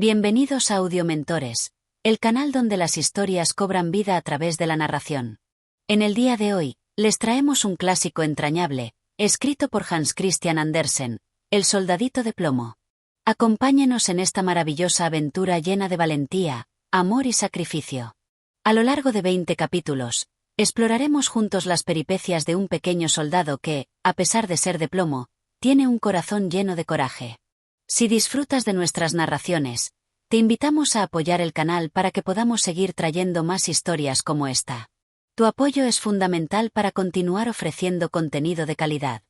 Bienvenidos a Audiomentores, el canal donde las historias cobran vida a través de la narración. En el día de hoy, les traemos un clásico entrañable, escrito por Hans Christian Andersen, El soldadito de plomo. Acompáñenos en esta maravillosa aventura llena de valentía, amor y sacrificio. A lo largo de 20 capítulos, exploraremos juntos las peripecias de un pequeño soldado que, a pesar de ser de plomo, tiene un corazón lleno de coraje. Si disfrutas de nuestras narraciones, te invitamos a apoyar el canal para que podamos seguir trayendo más historias como esta. Tu apoyo es fundamental para continuar ofreciendo contenido de calidad.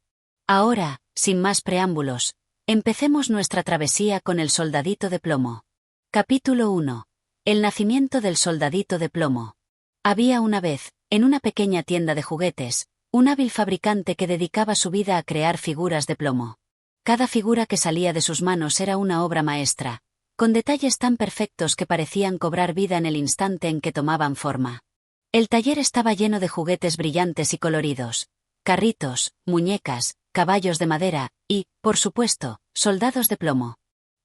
Ahora, sin más preámbulos, empecemos nuestra travesía con el soldadito de plomo. Capítulo 1. El nacimiento del soldadito de plomo. Había una vez, en una pequeña tienda de juguetes, un hábil fabricante que dedicaba su vida a crear figuras de plomo. Cada figura que salía de sus manos era una obra maestra, con detalles tan perfectos que parecían cobrar vida en el instante en que tomaban forma. El taller estaba lleno de juguetes brillantes y coloridos, carritos, muñecas, caballos de madera y, por supuesto, soldados de plomo.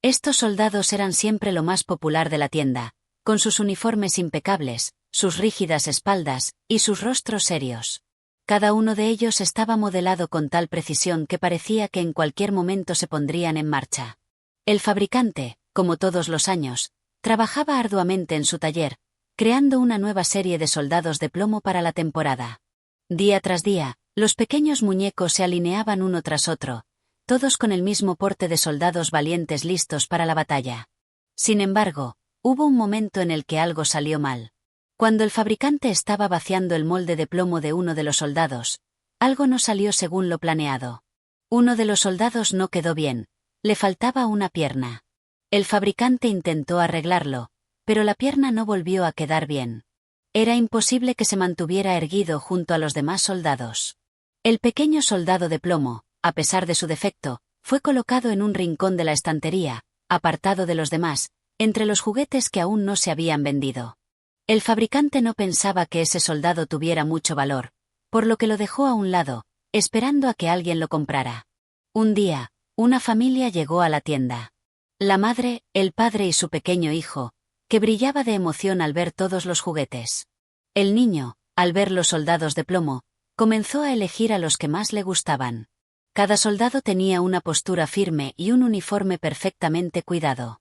Estos soldados eran siempre lo más popular de la tienda, con sus uniformes impecables, sus rígidas espaldas y sus rostros serios. Cada uno de ellos estaba modelado con tal precisión que parecía que en cualquier momento se pondrían en marcha. El fabricante, como todos los años, trabajaba arduamente en su taller, creando una nueva serie de soldados de plomo para la temporada. Día tras día, los pequeños muñecos se alineaban uno tras otro, todos con el mismo porte de soldados valientes listos para la batalla. Sin embargo, hubo un momento en el que algo salió mal. Cuando el fabricante estaba vaciando el molde de plomo de uno de los soldados, algo no salió según lo planeado. Uno de los soldados no quedó bien, le faltaba una pierna. El fabricante intentó arreglarlo, pero la pierna no volvió a quedar bien. Era imposible que se mantuviera erguido junto a los demás soldados. El pequeño soldado de plomo, a pesar de su defecto, fue colocado en un rincón de la estantería, apartado de los demás, entre los juguetes que aún no se habían vendido. El fabricante no pensaba que ese soldado tuviera mucho valor, por lo que lo dejó a un lado, esperando a que alguien lo comprara. Un día, una familia llegó a la tienda. La madre, el padre y su pequeño hijo, que brillaba de emoción al ver todos los juguetes. El niño, al ver los soldados de plomo, comenzó a elegir a los que más le gustaban. Cada soldado tenía una postura firme y un uniforme perfectamente cuidado.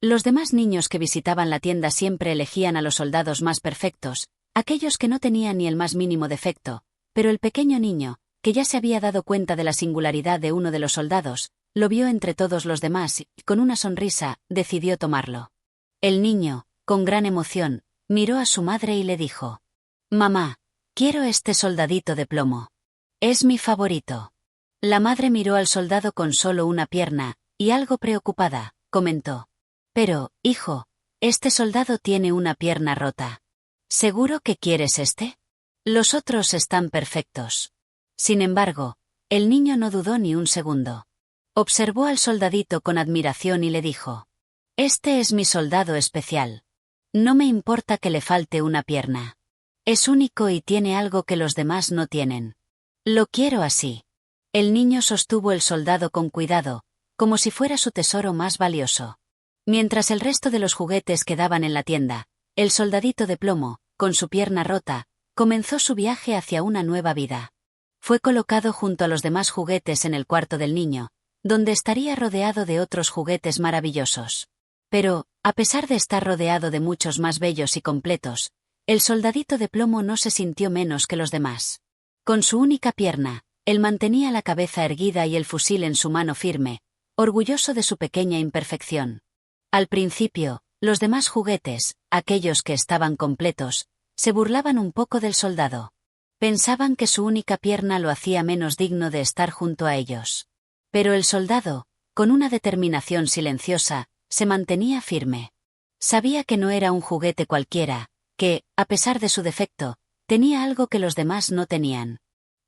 Los demás niños que visitaban la tienda siempre elegían a los soldados más perfectos, aquellos que no tenían ni el más mínimo defecto, pero el pequeño niño, que ya se había dado cuenta de la singularidad de uno de los soldados, lo vio entre todos los demás y, con una sonrisa, decidió tomarlo. El niño, con gran emoción, miró a su madre y le dijo: «Mamá, quiero este soldadito de plomo. Es mi favorito». La madre miró al soldado con solo una pierna, y algo preocupada, comentó: «Pero, hijo, este soldado tiene una pierna rota. ¿Seguro que quieres este? Los otros están perfectos». Sin embargo, el niño no dudó ni un segundo. Observó al soldadito con admiración y le dijo: «Este es mi soldado especial. No me importa que le falte una pierna. Es único y tiene algo que los demás no tienen. Lo quiero así». El niño sostuvo el soldado con cuidado, como si fuera su tesoro más valioso. Mientras el resto de los juguetes quedaban en la tienda, el soldadito de plomo, con su pierna rota, comenzó su viaje hacia una nueva vida. Fue colocado junto a los demás juguetes en el cuarto del niño, donde estaría rodeado de otros juguetes maravillosos. Pero, a pesar de estar rodeado de muchos más bellos y completos, el soldadito de plomo no se sintió menos que los demás. Con su única pierna, él mantenía la cabeza erguida y el fusil en su mano firme, orgulloso de su pequeña imperfección. Al principio, los demás juguetes, aquellos que estaban completos, se burlaban un poco del soldado. Pensaban que su única pierna lo hacía menos digno de estar junto a ellos. Pero el soldado, con una determinación silenciosa, se mantenía firme. Sabía que no era un juguete cualquiera, que, a pesar de su defecto, tenía algo que los demás no tenían.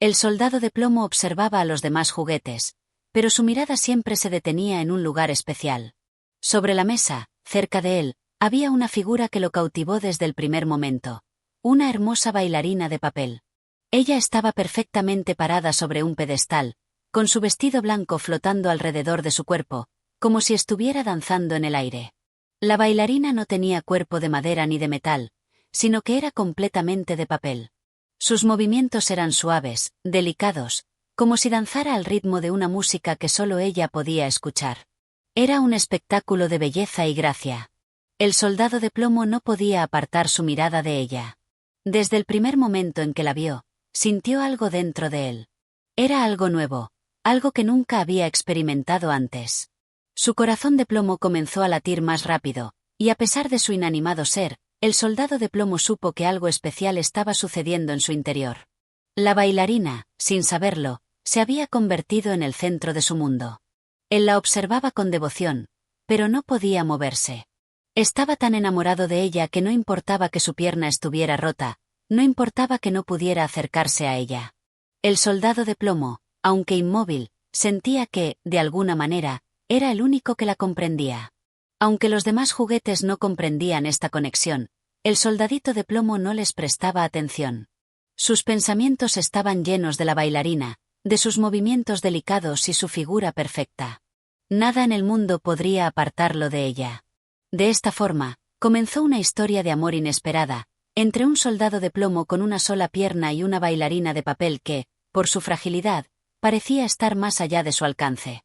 El soldado de plomo observaba a los demás juguetes, pero su mirada siempre se detenía en un lugar especial. Sobre la mesa, cerca de él, había una figura que lo cautivó desde el primer momento. Una hermosa bailarina de papel. Ella estaba perfectamente parada sobre un pedestal, con su vestido blanco flotando alrededor de su cuerpo, como si estuviera danzando en el aire. La bailarina no tenía cuerpo de madera ni de metal, sino que era completamente de papel. Sus movimientos eran suaves, delicados, como si danzara al ritmo de una música que solo ella podía escuchar. Era un espectáculo de belleza y gracia. El soldado de plomo no podía apartar su mirada de ella. Desde el primer momento en que la vio, sintió algo dentro de él. Era algo nuevo, algo que nunca había experimentado antes. Su corazón de plomo comenzó a latir más rápido, y a pesar de su inanimado ser, el soldado de plomo supo que algo especial estaba sucediendo en su interior. La bailarina, sin saberlo, se había convertido en el centro de su mundo. Él la observaba con devoción, pero no podía moverse. Estaba tan enamorado de ella que no importaba que su pierna estuviera rota, no importaba que no pudiera acercarse a ella. El soldado de plomo, aunque inmóvil, sentía que, de alguna manera, era el único que la comprendía. Aunque los demás juguetes no comprendían esta conexión, el soldadito de plomo no les prestaba atención. Sus pensamientos estaban llenos de la bailarina, de sus movimientos delicados y su figura perfecta. Nada en el mundo podría apartarlo de ella. De esta forma, comenzó una historia de amor inesperada, entre un soldado de plomo con una sola pierna y una bailarina de papel que, por su fragilidad, parecía estar más allá de su alcance.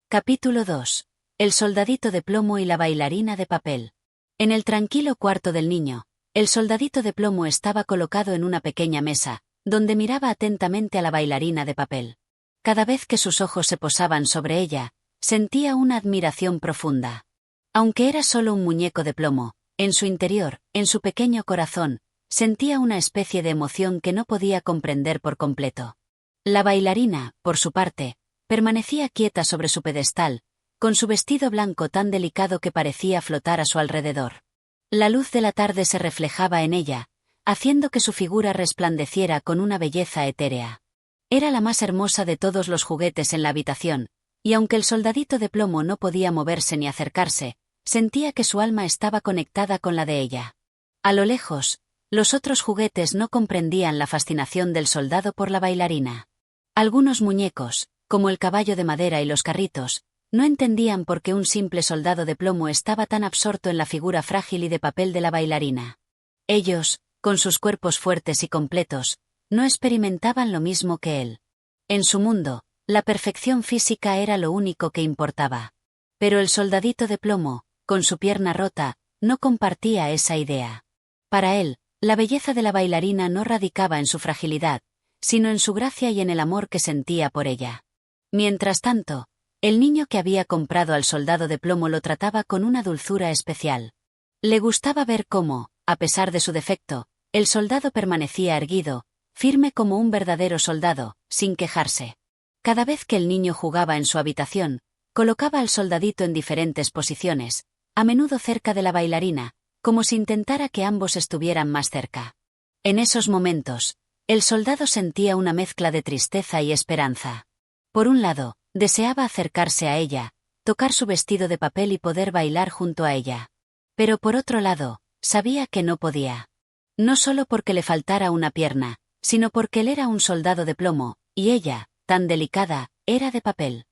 Capítulo 2. El soldadito de plomo y la bailarina de papel. En el tranquilo cuarto del niño, el soldadito de plomo estaba colocado en una pequeña mesa, donde miraba atentamente a la bailarina de papel. Cada vez que sus ojos se posaban sobre ella, sentía una admiración profunda. Aunque era solo un muñeco de plomo, en su interior, en su pequeño corazón, sentía una especie de emoción que no podía comprender por completo. La bailarina, por su parte, permanecía quieta sobre su pedestal, con su vestido blanco tan delicado que parecía flotar a su alrededor. La luz de la tarde se reflejaba en ella, haciendo que su figura resplandeciera con una belleza etérea. Era la más hermosa de todos los juguetes en la habitación, y aunque el soldadito de plomo no podía moverse ni acercarse, sentía que su alma estaba conectada con la de ella. A lo lejos, los otros juguetes no comprendían la fascinación del soldado por la bailarina. Algunos muñecos, como el caballo de madera y los carritos, no entendían por qué un simple soldado de plomo estaba tan absorto en la figura frágil y de papel de la bailarina. Ellos, con sus cuerpos fuertes y completos, no experimentaban lo mismo que él. En su mundo, la perfección física era lo único que importaba. Pero el soldadito de plomo, con su pierna rota, no compartía esa idea. Para él, la belleza de la bailarina no radicaba en su fragilidad, sino en su gracia y en el amor que sentía por ella. Mientras tanto, el niño que había comprado al soldado de plomo lo trataba con una dulzura especial. Le gustaba ver cómo, a pesar de su defecto, el soldado permanecía erguido, firme como un verdadero soldado, sin quejarse. Cada vez que el niño jugaba en su habitación, colocaba al soldadito en diferentes posiciones, a menudo cerca de la bailarina, como si intentara que ambos estuvieran más cerca. En esos momentos, el soldado sentía una mezcla de tristeza y esperanza. Por un lado, deseaba acercarse a ella, tocar su vestido de papel y poder bailar junto a ella. Pero por otro lado, sabía que no podía. No solo porque le faltara una pierna, sino porque él era un soldado de plomo, y ella, tan delicada, era de papel.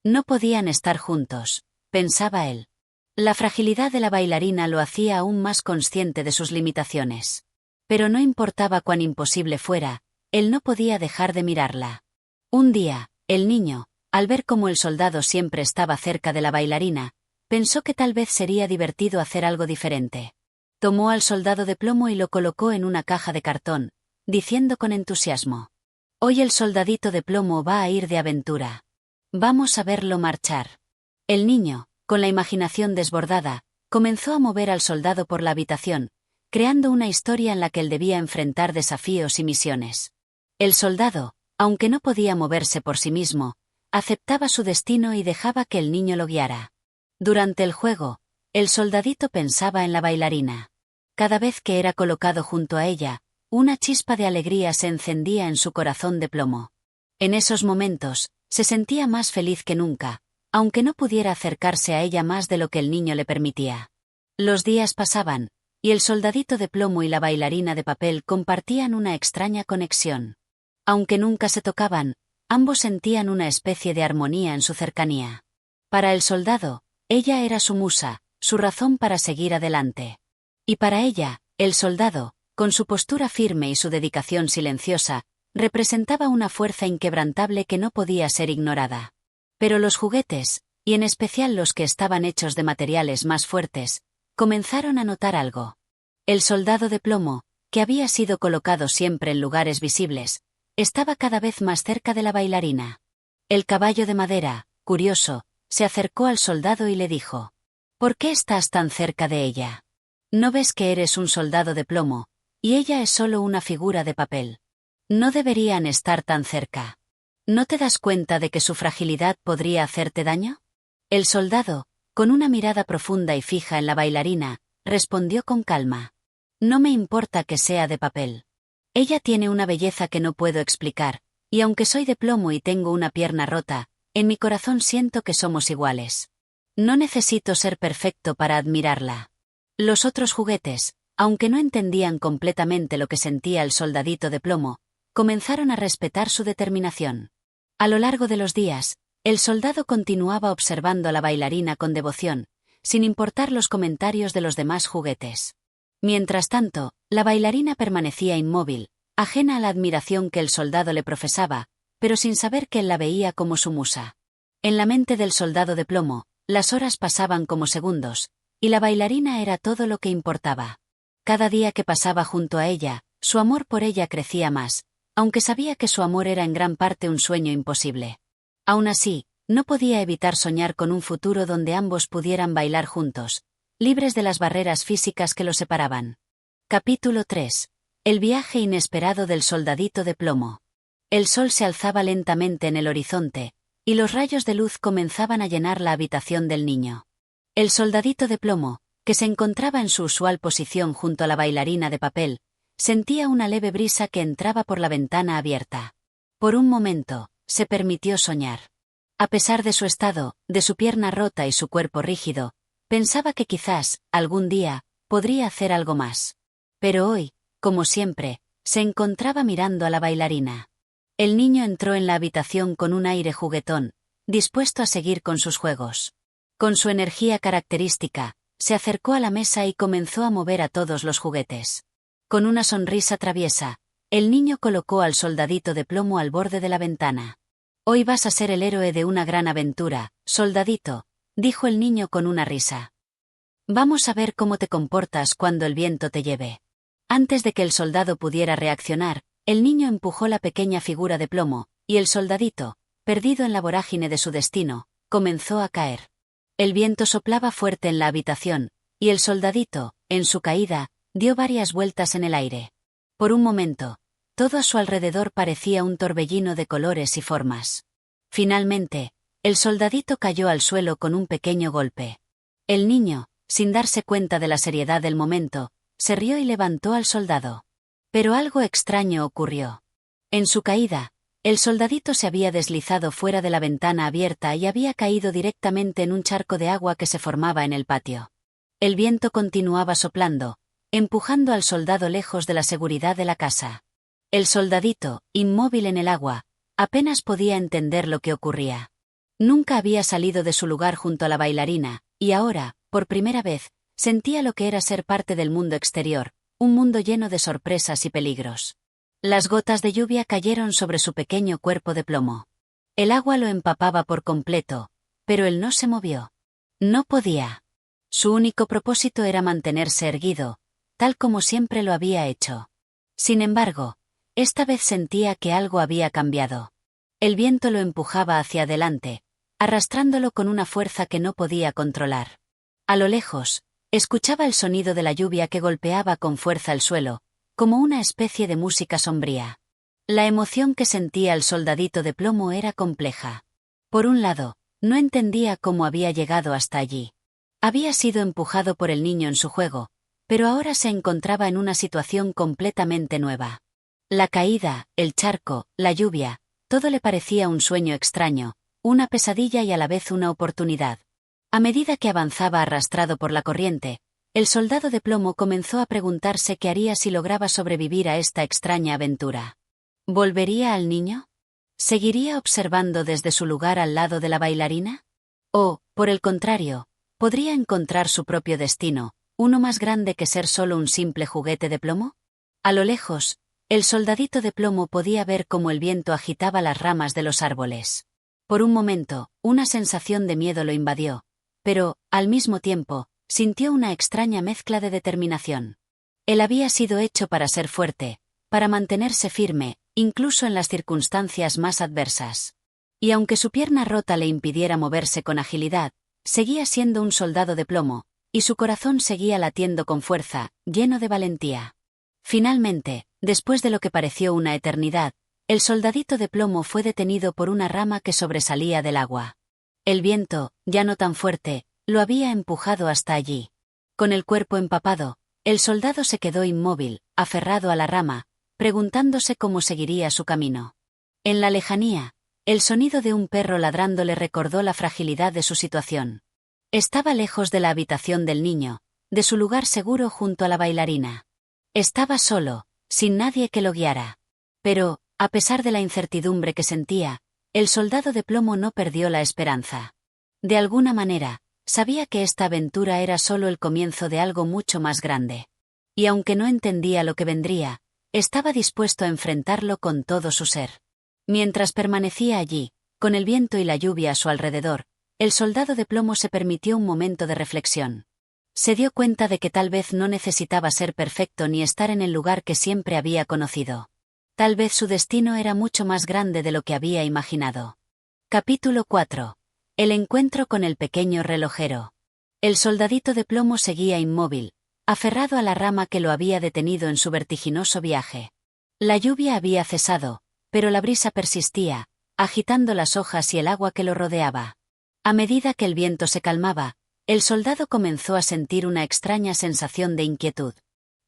No podían estar juntos, pensaba él. La fragilidad de la bailarina lo hacía aún más consciente de sus limitaciones. Pero no importaba cuán imposible fuera, él no podía dejar de mirarla. Un día, el niño, al ver cómo el soldado siempre estaba cerca de la bailarina, pensó que tal vez sería divertido hacer algo diferente. Tomó al soldado de plomo y lo colocó en una caja de cartón, diciendo con entusiasmo: «Hoy el soldadito de plomo va a ir de aventura. Vamos a verlo marchar». El niño, con la imaginación desbordada, comenzó a mover al soldado por la habitación, creando una historia en la que él debía enfrentar desafíos y misiones. El soldado, aunque no podía moverse por sí mismo, aceptaba su destino y dejaba que el niño lo guiara. Durante el juego, el soldadito pensaba en la bailarina. Cada vez que era colocado junto a ella, una chispa de alegría se encendía en su corazón de plomo. En esos momentos, se sentía más feliz que nunca, aunque no pudiera acercarse a ella más de lo que el niño le permitía. Los días pasaban, y el soldadito de plomo y la bailarina de papel compartían una extraña conexión. Aunque nunca se tocaban, ambos sentían una especie de armonía en su cercanía. Para el soldado, ella era su musa, su razón para seguir adelante. Y para ella, el soldado, con su postura firme y su dedicación silenciosa, representaba una fuerza inquebrantable que no podía ser ignorada. Pero los juguetes, y en especial los que estaban hechos de materiales más fuertes, comenzaron a notar algo. El soldado de plomo, que había sido colocado siempre en lugares visibles, estaba cada vez más cerca de la bailarina. El caballo de madera, curioso, se acercó al soldado y le dijo: «¿Por qué estás tan cerca de ella? ¿No ves que eres un soldado de plomo, y ella es solo una figura de papel? No deberían estar tan cerca. ¿No te das cuenta de que su fragilidad podría hacerte daño?» El soldado, con una mirada profunda y fija en la bailarina, respondió con calma: «No me importa que sea de papel. Ella tiene una belleza que no puedo explicar, y aunque soy de plomo y tengo una pierna rota, en mi corazón siento que somos iguales. No necesito ser perfecto para admirarla». Los otros juguetes, aunque no entendían completamente lo que sentía el soldadito de plomo, comenzaron a respetar su determinación. A lo largo de los días, el soldado continuaba observando a la bailarina con devoción, sin importar los comentarios de los demás juguetes. Mientras tanto, la bailarina permanecía inmóvil, ajena a la admiración que el soldado le profesaba, pero sin saber que él la veía como su musa. En la mente del soldado de plomo, las horas pasaban como segundos, y la bailarina era todo lo que importaba. Cada día que pasaba junto a ella, su amor por ella crecía más, aunque sabía que su amor era en gran parte un sueño imposible. Aún así, no podía evitar soñar con un futuro donde ambos pudieran bailar juntos, libres de las barreras físicas que los separaban. Capítulo 3. El viaje inesperado del soldadito de plomo. El sol se alzaba lentamente en el horizonte, y los rayos de luz comenzaban a llenar la habitación del niño. El soldadito de plomo, que se encontraba en su usual posición junto a la bailarina de papel, sentía una leve brisa que entraba por la ventana abierta. Por un momento, se permitió soñar. A pesar de su estado, de su pierna rota y su cuerpo rígido, pensaba que quizás, algún día, podría hacer algo más. Pero hoy, como siempre, se encontraba mirando a la bailarina. El niño entró en la habitación con un aire juguetón, dispuesto a seguir con sus juegos. Con su energía característica, se acercó a la mesa y comenzó a mover a todos los juguetes. Con una sonrisa traviesa, el niño colocó al soldadito de plomo al borde de la ventana. «Hoy vas a ser el héroe de una gran aventura, soldadito», dijo el niño con una risa. «Vamos a ver cómo te comportas cuando el viento te lleve». Antes de que el soldado pudiera reaccionar, el niño empujó la pequeña figura de plomo, y el soldadito, perdido en la vorágine de su destino, comenzó a caer. El viento soplaba fuerte en la habitación, y el soldadito, en su caída, dio varias vueltas en el aire. Por un momento, todo a su alrededor parecía un torbellino de colores y formas. Finalmente, el soldadito cayó al suelo con un pequeño golpe. El niño, sin darse cuenta de la seriedad del momento, se rió y levantó al soldado. Pero algo extraño ocurrió. En su caída, el soldadito se había deslizado fuera de la ventana abierta y había caído directamente en un charco de agua que se formaba en el patio. El viento continuaba soplando, empujando al soldado lejos de la seguridad de la casa. El soldadito, inmóvil en el agua, apenas podía entender lo que ocurría. Nunca había salido de su lugar junto a la bailarina, y ahora, por primera vez, sentía lo que era ser parte del mundo exterior, un mundo lleno de sorpresas y peligros. Las gotas de lluvia cayeron sobre su pequeño cuerpo de plomo. El agua lo empapaba por completo, pero él no se movió. No podía. Su único propósito era mantenerse erguido, tal como siempre lo había hecho. Sin embargo, esta vez sentía que algo había cambiado. El viento lo empujaba hacia adelante, arrastrándolo con una fuerza que no podía controlar. A lo lejos, escuchaba el sonido de la lluvia que golpeaba con fuerza el suelo, como una especie de música sombría. La emoción que sentía el soldadito de plomo era compleja. Por un lado, no entendía cómo había llegado hasta allí. Había sido empujado por el niño en su juego, pero ahora se encontraba en una situación completamente nueva. La caída, el charco, la lluvia, todo le parecía un sueño extraño, una pesadilla y a la vez una oportunidad. A medida que avanzaba arrastrado por la corriente, el soldado de plomo comenzó a preguntarse qué haría si lograba sobrevivir a esta extraña aventura. ¿Volvería al niño? ¿Seguiría observando desde su lugar al lado de la bailarina? ¿O, por el contrario, ¿Podría encontrar su propio destino, uno más grande que ser solo un simple juguete de plomo? A lo lejos, el soldadito de plomo podía ver cómo el viento agitaba las ramas de los árboles. Por un momento, una sensación de miedo lo invadió, pero, al mismo tiempo, sintió una extraña mezcla de determinación. Él había sido hecho para ser fuerte, para mantenerse firme, incluso en las circunstancias más adversas. Y aunque su pierna rota le impidiera moverse con agilidad, seguía siendo un soldado de plomo, y su corazón seguía latiendo con fuerza, lleno de valentía. Finalmente, después de lo que pareció una eternidad, el soldadito de plomo fue detenido por una rama que sobresalía del agua. El viento, ya no tan fuerte, lo había empujado hasta allí. Con el cuerpo empapado, el soldado se quedó inmóvil, aferrado a la rama, preguntándose cómo seguiría su camino. En la lejanía, el sonido de un perro ladrando le recordó la fragilidad de su situación. Estaba lejos de la habitación del niño, de su lugar seguro junto a la bailarina. Estaba solo, sin nadie que lo guiara. Pero, a pesar de la incertidumbre que sentía, el soldado de plomo no perdió la esperanza. De alguna manera, sabía que esta aventura era solo el comienzo de algo mucho más grande. Y aunque no entendía lo que vendría, estaba dispuesto a enfrentarlo con todo su ser. Mientras permanecía allí, con el viento y la lluvia a su alrededor, el soldado de plomo se permitió un momento de reflexión. Se dio cuenta de que tal vez no necesitaba ser perfecto ni estar en el lugar que siempre había conocido. Tal vez su destino era mucho más grande de lo que había imaginado. Capítulo 4. El encuentro con el pequeño relojero. El soldadito de plomo seguía inmóvil, aferrado a la rama que lo había detenido en su vertiginoso viaje. La lluvia había cesado, pero la brisa persistía, agitando las hojas y el agua que lo rodeaba. A medida que el viento se calmaba, el soldado comenzó a sentir una extraña sensación de inquietud.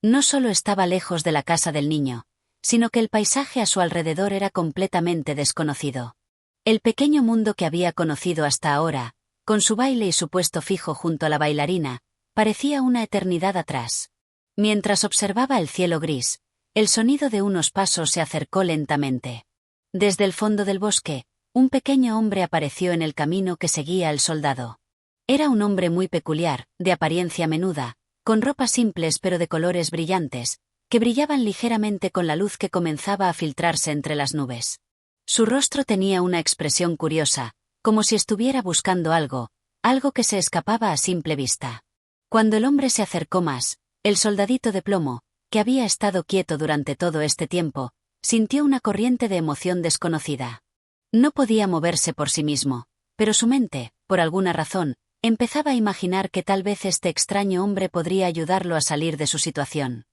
No solo estaba lejos de la casa del niño, sino que el paisaje a su alrededor era completamente desconocido. El pequeño mundo que había conocido hasta ahora, con su baile y su puesto fijo junto a la bailarina, parecía una eternidad atrás. Mientras observaba el cielo gris, el sonido de unos pasos se acercó lentamente. Desde el fondo del bosque, un pequeño hombre apareció en el camino que seguía al soldado. Era un hombre muy peculiar, de apariencia menuda, con ropas simples pero de colores brillantes, que brillaban ligeramente con la luz que comenzaba a filtrarse entre las nubes. Su rostro tenía una expresión curiosa, como si estuviera buscando algo que se escapaba a simple vista. Cuando el hombre se acercó más, el soldadito de plomo, que había estado quieto durante todo este tiempo, sintió una corriente de emoción desconocida. No podía moverse por sí mismo, pero su mente, por alguna razón, empezaba a imaginar que tal vez este extraño hombre podría ayudarlo a salir de su situación.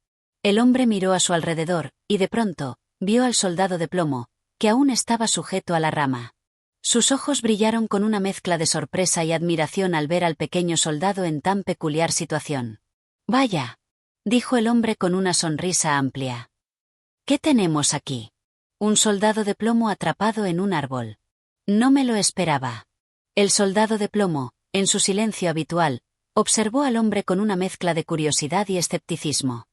El hombre miró a su alrededor, y de pronto, vio al soldado de plomo, que aún estaba sujeto a la rama. Sus ojos brillaron con una mezcla de sorpresa y admiración al ver al pequeño soldado en tan peculiar situación. «Vaya», dijo el hombre con una sonrisa amplia. «¿Qué tenemos aquí?» Un soldado de plomo atrapado en un árbol. No me lo esperaba. El soldado de plomo, en su silencio habitual, observó al hombre con una mezcla de curiosidad y escepticismo.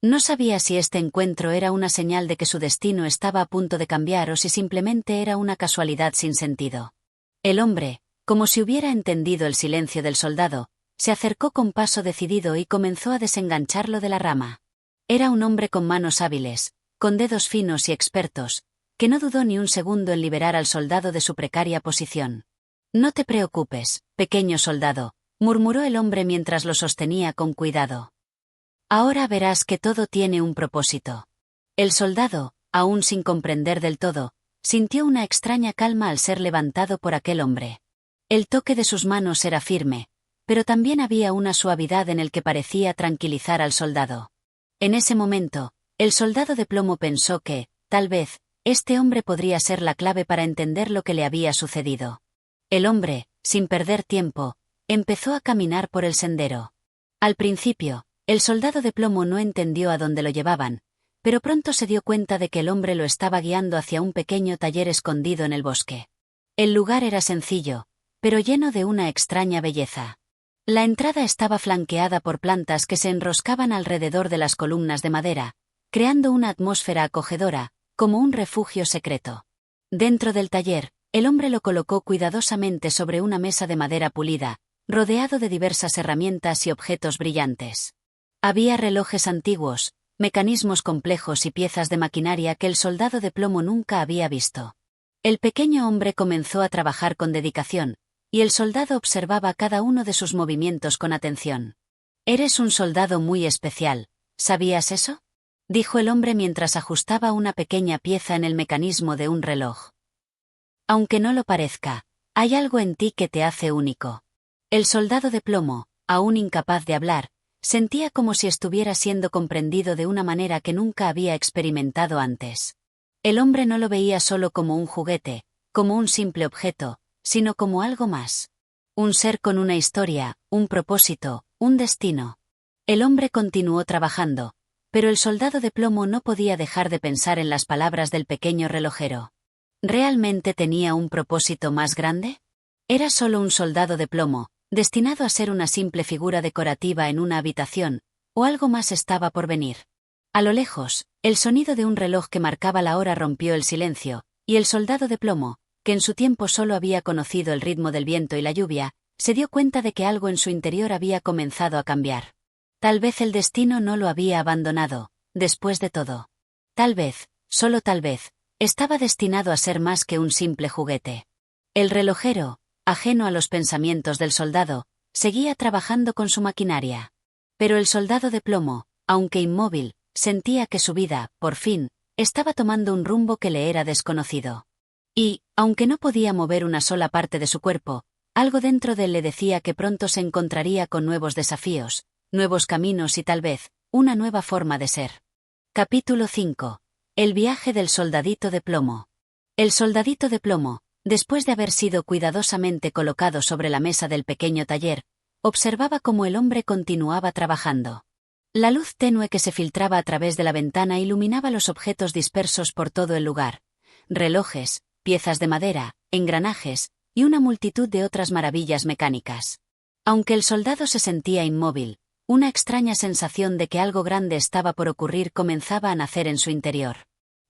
No sabía si este encuentro era una señal de que su destino estaba a punto de cambiar o si simplemente era una casualidad sin sentido. El hombre, como si hubiera entendido el silencio del soldado, se acercó con paso decidido y comenzó a desengancharlo de la rama. Era un hombre con manos hábiles, con dedos finos y expertos, que no dudó ni un segundo en liberar al soldado de su precaria posición. «No te preocupes, pequeño soldado», murmuró el hombre mientras lo sostenía con cuidado. «Ahora verás que todo tiene un propósito». El soldado, aún sin comprender del todo, sintió una extraña calma al ser levantado por aquel hombre. El toque de sus manos era firme, pero también había una suavidad en el que parecía tranquilizar al soldado. En ese momento, el soldado de plomo pensó que, tal vez, este hombre podría ser la clave para entender lo que le había sucedido. El hombre, sin perder tiempo, empezó a caminar por el sendero. Al principio, el soldado de plomo no entendió a dónde lo llevaban, pero pronto se dio cuenta de que el hombre lo estaba guiando hacia un pequeño taller escondido en el bosque. El lugar era sencillo, pero lleno de una extraña belleza. La entrada estaba flanqueada por plantas que se enroscaban alrededor de las columnas de madera, creando una atmósfera acogedora, como un refugio secreto. Dentro del taller, el hombre lo colocó cuidadosamente sobre una mesa de madera pulida, rodeado de diversas herramientas y objetos brillantes. Había relojes antiguos, mecanismos complejos y piezas de maquinaria que el soldado de plomo nunca había visto. El pequeño hombre comenzó a trabajar con dedicación, y el soldado observaba cada uno de sus movimientos con atención. «Eres un soldado muy especial, ¿sabías eso?», dijo el hombre mientras ajustaba una pequeña pieza en el mecanismo de un reloj. «Aunque no lo parezca, hay algo en ti que te hace único». El soldado de plomo, aún incapaz de hablar, sentía como si estuviera siendo comprendido de una manera que nunca había experimentado antes. El hombre no lo veía solo como un juguete, como un simple objeto, sino como algo más. Un ser con una historia, un propósito, un destino. El hombre continuó trabajando, pero el soldado de plomo no podía dejar de pensar en las palabras del pequeño relojero. ¿Realmente tenía un propósito más grande? ¿Era solo un soldado de plomo, destinado a ser una simple figura decorativa en una habitación, o algo más estaba por venir? A lo lejos, el sonido de un reloj que marcaba la hora rompió el silencio, y el soldado de plomo, que en su tiempo solo había conocido el ritmo del viento y la lluvia, se dio cuenta de que algo en su interior había comenzado a cambiar. Tal vez el destino no lo había abandonado, después de todo. Tal vez, solo tal vez, estaba destinado a ser más que un simple juguete. El relojero, ajeno a los pensamientos del soldado, seguía trabajando con su maquinaria. Pero el soldado de plomo, aunque inmóvil, sentía que su vida, por fin, estaba tomando un rumbo que le era desconocido. Y, aunque no podía mover una sola parte de su cuerpo, algo dentro de él le decía que pronto se encontraría con nuevos desafíos, nuevos caminos y tal vez, una nueva forma de ser. Capítulo 5. El viaje del soldadito de plomo. El soldadito de plomo, después de haber sido cuidadosamente colocado sobre la mesa del pequeño taller, observaba cómo el hombre continuaba trabajando. La luz tenue que se filtraba a través de la ventana iluminaba los objetos dispersos por todo el lugar. Relojes, piezas de madera, engranajes, y una multitud de otras maravillas mecánicas. Aunque el soldado se sentía inmóvil, una extraña sensación de que algo grande estaba por ocurrir comenzaba a nacer en su interior.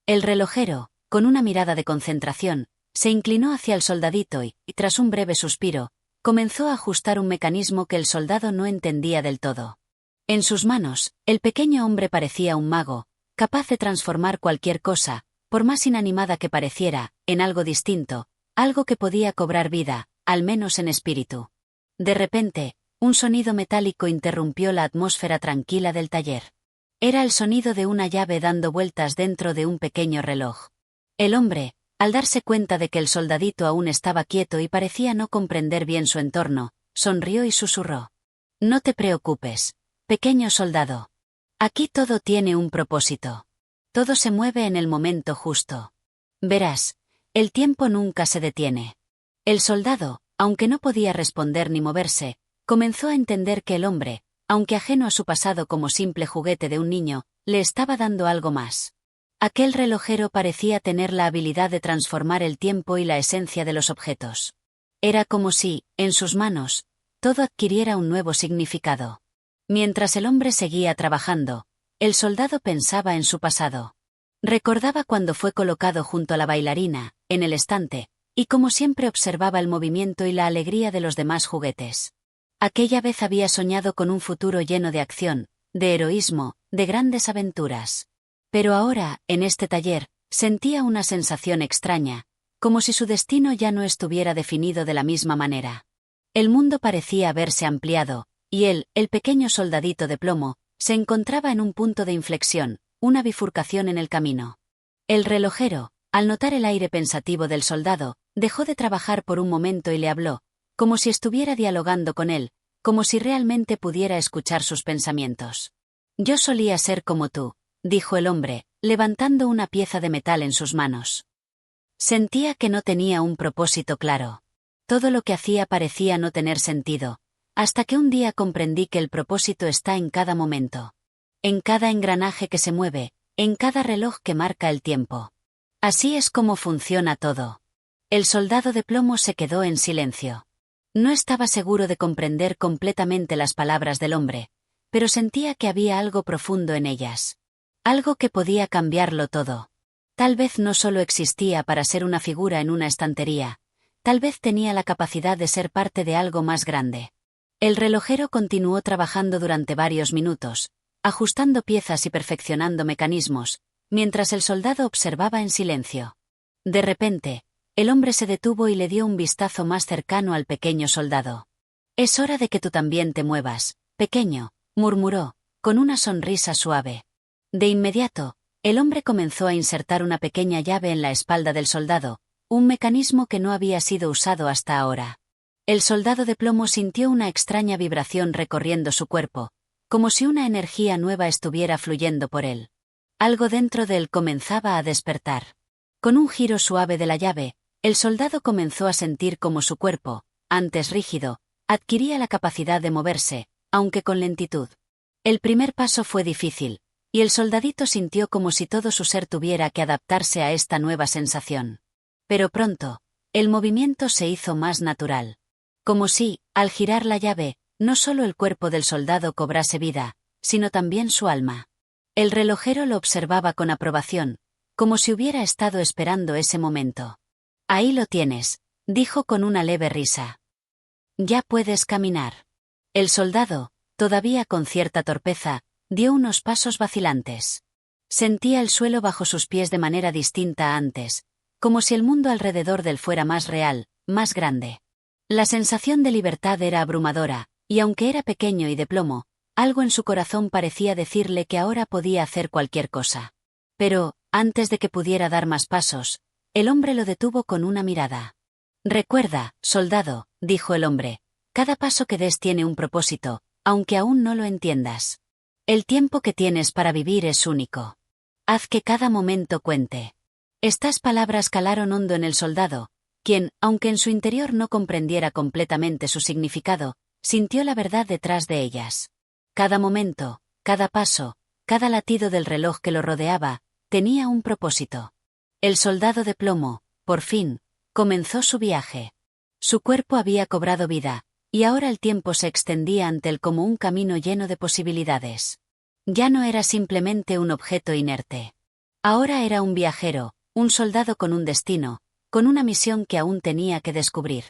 El relojero, con una mirada de concentración, se inclinó hacia el soldadito y, tras un breve suspiro, comenzó a ajustar un mecanismo que el soldado no entendía del todo. En sus manos, el pequeño hombre parecía un mago, capaz de transformar cualquier cosa, por más inanimada que pareciera, en algo distinto, algo que podía cobrar vida, al menos en espíritu. De repente, un sonido metálico interrumpió la atmósfera tranquila del taller. Era el sonido de una llave dando vueltas dentro de un pequeño reloj. El hombre, al darse cuenta de que el soldadito aún estaba quieto y parecía no comprender bien su entorno, sonrió y susurró: «No te preocupes, pequeño soldado. Aquí todo tiene un propósito. Todo se mueve en el momento justo. Verás, el tiempo nunca se detiene». El soldado, aunque no podía responder ni moverse, comenzó a entender que el hombre, aunque ajeno a su pasado como simple juguete de un niño, le estaba dando algo más. Aquel relojero parecía tener la habilidad de transformar el tiempo y la esencia de los objetos. Era como si, en sus manos, todo adquiriera un nuevo significado. Mientras el hombre seguía trabajando, el soldado pensaba en su pasado. Recordaba cuando fue colocado junto a la bailarina, en el estante, y como siempre observaba el movimiento y la alegría de los demás juguetes. Aquella vez había soñado con un futuro lleno de acción, de heroísmo, de grandes aventuras. Pero ahora, en este taller, sentía una sensación extraña, como si su destino ya no estuviera definido de la misma manera. El mundo parecía haberse ampliado, y él, el pequeño soldadito de plomo, se encontraba en un punto de inflexión, una bifurcación en el camino. El relojero, al notar el aire pensativo del soldado, dejó de trabajar por un momento y le habló, como si estuviera dialogando con él, como si realmente pudiera escuchar sus pensamientos. «Yo solía ser como tú», dijo el hombre, levantando una pieza de metal en sus manos. Sentía que no tenía un propósito claro. Todo lo que hacía parecía no tener sentido, hasta que un día comprendí que el propósito está en cada momento. En cada engranaje que se mueve, en cada reloj que marca el tiempo. Así es como funciona todo. El soldado de plomo se quedó en silencio. No estaba seguro de comprender completamente las palabras del hombre, pero sentía que había algo profundo en ellas. Algo que podía cambiarlo todo. Tal vez no solo existía para ser una figura en una estantería, tal vez tenía la capacidad de ser parte de algo más grande. El relojero continuó trabajando durante varios minutos, ajustando piezas y perfeccionando mecanismos, mientras el soldado observaba en silencio. De repente, el hombre se detuvo y le dio un vistazo más cercano al pequeño soldado. «Es hora de que tú también te muevas, pequeño», murmuró, con una sonrisa suave. De inmediato, el hombre comenzó a insertar una pequeña llave en la espalda del soldado, un mecanismo que no había sido usado hasta ahora. El soldado de plomo sintió una extraña vibración recorriendo su cuerpo, como si una energía nueva estuviera fluyendo por él. Algo dentro de él comenzaba a despertar. Con un giro suave de la llave, el soldado comenzó a sentir como su cuerpo, antes rígido, adquiría la capacidad de moverse, aunque con lentitud. El primer paso fue difícil, y el soldadito sintió como si todo su ser tuviera que adaptarse a esta nueva sensación. Pero pronto, el movimiento se hizo más natural. Como si, al girar la llave, no solo el cuerpo del soldado cobrase vida, sino también su alma. El relojero lo observaba con aprobación, como si hubiera estado esperando ese momento. «Ahí lo tienes», dijo con una leve risa. «Ya puedes caminar». El soldado, todavía con cierta torpeza, dio unos pasos vacilantes. Sentía el suelo bajo sus pies de manera distinta a antes, como si el mundo alrededor de él fuera más real, más grande. La sensación de libertad era abrumadora, y aunque era pequeño y de plomo, algo en su corazón parecía decirle que ahora podía hacer cualquier cosa. Pero, antes de que pudiera dar más pasos, el hombre lo detuvo con una mirada. «Recuerda, soldado», dijo el hombre, «cada paso que des tiene un propósito, aunque aún no lo entiendas. El tiempo que tienes para vivir es único. Haz que cada momento cuente». Estas palabras calaron hondo en el soldado, quien, aunque en su interior no comprendiera completamente su significado, sintió la verdad detrás de ellas. Cada momento, cada paso, cada latido del reloj que lo rodeaba, tenía un propósito. El soldado de plomo, por fin, comenzó su viaje. Su cuerpo había cobrado vida, y ahora el tiempo se extendía ante él como un camino lleno de posibilidades. Ya no era simplemente un objeto inerte. Ahora era un viajero, un soldado con un destino, con una misión que aún tenía que descubrir.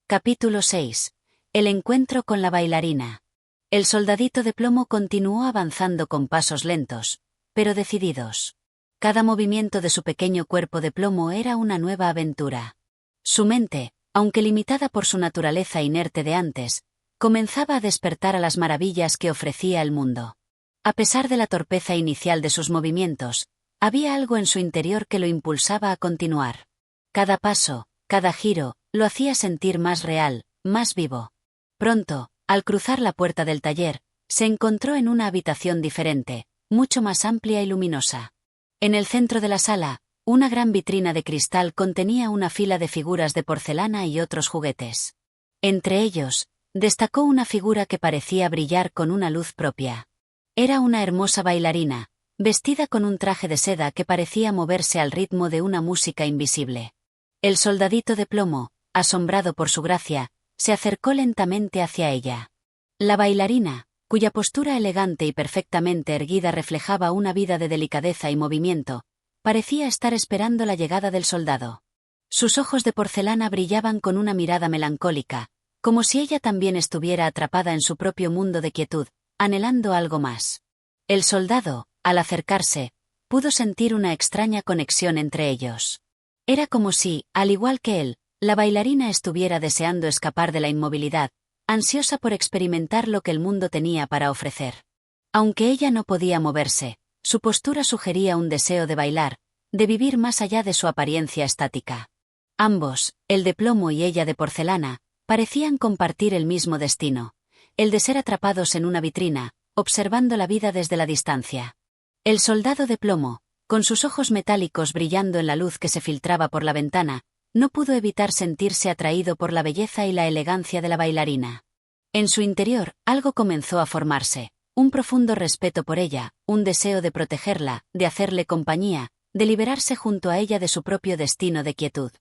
Capítulo 6. El encuentro con la bailarina. El soldadito de plomo continuó avanzando con pasos lentos, pero decididos. Cada movimiento de su pequeño cuerpo de plomo era una nueva aventura. Su mente, aunque limitada por su naturaleza inerte de antes, comenzaba a despertar a las maravillas que ofrecía el mundo. A pesar de la torpeza inicial de sus movimientos, había algo en su interior que lo impulsaba a continuar. Cada paso, cada giro, lo hacía sentir más real, más vivo. Pronto, al cruzar la puerta del taller, se encontró en una habitación diferente, mucho más amplia y luminosa. En el centro de la sala, una gran vitrina de cristal contenía una fila de figuras de porcelana y otros juguetes. Entre ellos, destacó una figura que parecía brillar con una luz propia. Era una hermosa bailarina, vestida con un traje de seda que parecía moverse al ritmo de una música invisible. El soldadito de plomo, asombrado por su gracia, se acercó lentamente hacia ella. La bailarina, cuya postura elegante y perfectamente erguida reflejaba una vida de delicadeza y movimiento, parecía estar esperando la llegada del soldado. Sus ojos de porcelana brillaban con una mirada melancólica, como si ella también estuviera atrapada en su propio mundo de quietud, anhelando algo más. El soldado, al acercarse, pudo sentir una extraña conexión entre ellos. Era como si, al igual que él, la bailarina estuviera deseando escapar de la inmovilidad, ansiosa por experimentar lo que el mundo tenía para ofrecer. Aunque ella no podía moverse, su postura sugería un deseo de bailar, de vivir más allá de su apariencia estática. Ambos, el de plomo y ella de porcelana, parecían compartir el mismo destino, el de ser atrapados en una vitrina, observando la vida desde la distancia. El soldado de plomo, con sus ojos metálicos brillando en la luz que se filtraba por la ventana, no pudo evitar sentirse atraído por la belleza y la elegancia de la bailarina. En su interior, algo comenzó a formarse, un profundo respeto por ella, un deseo de protegerla, de hacerle compañía, de liberarse junto a ella de su propio destino de quietud.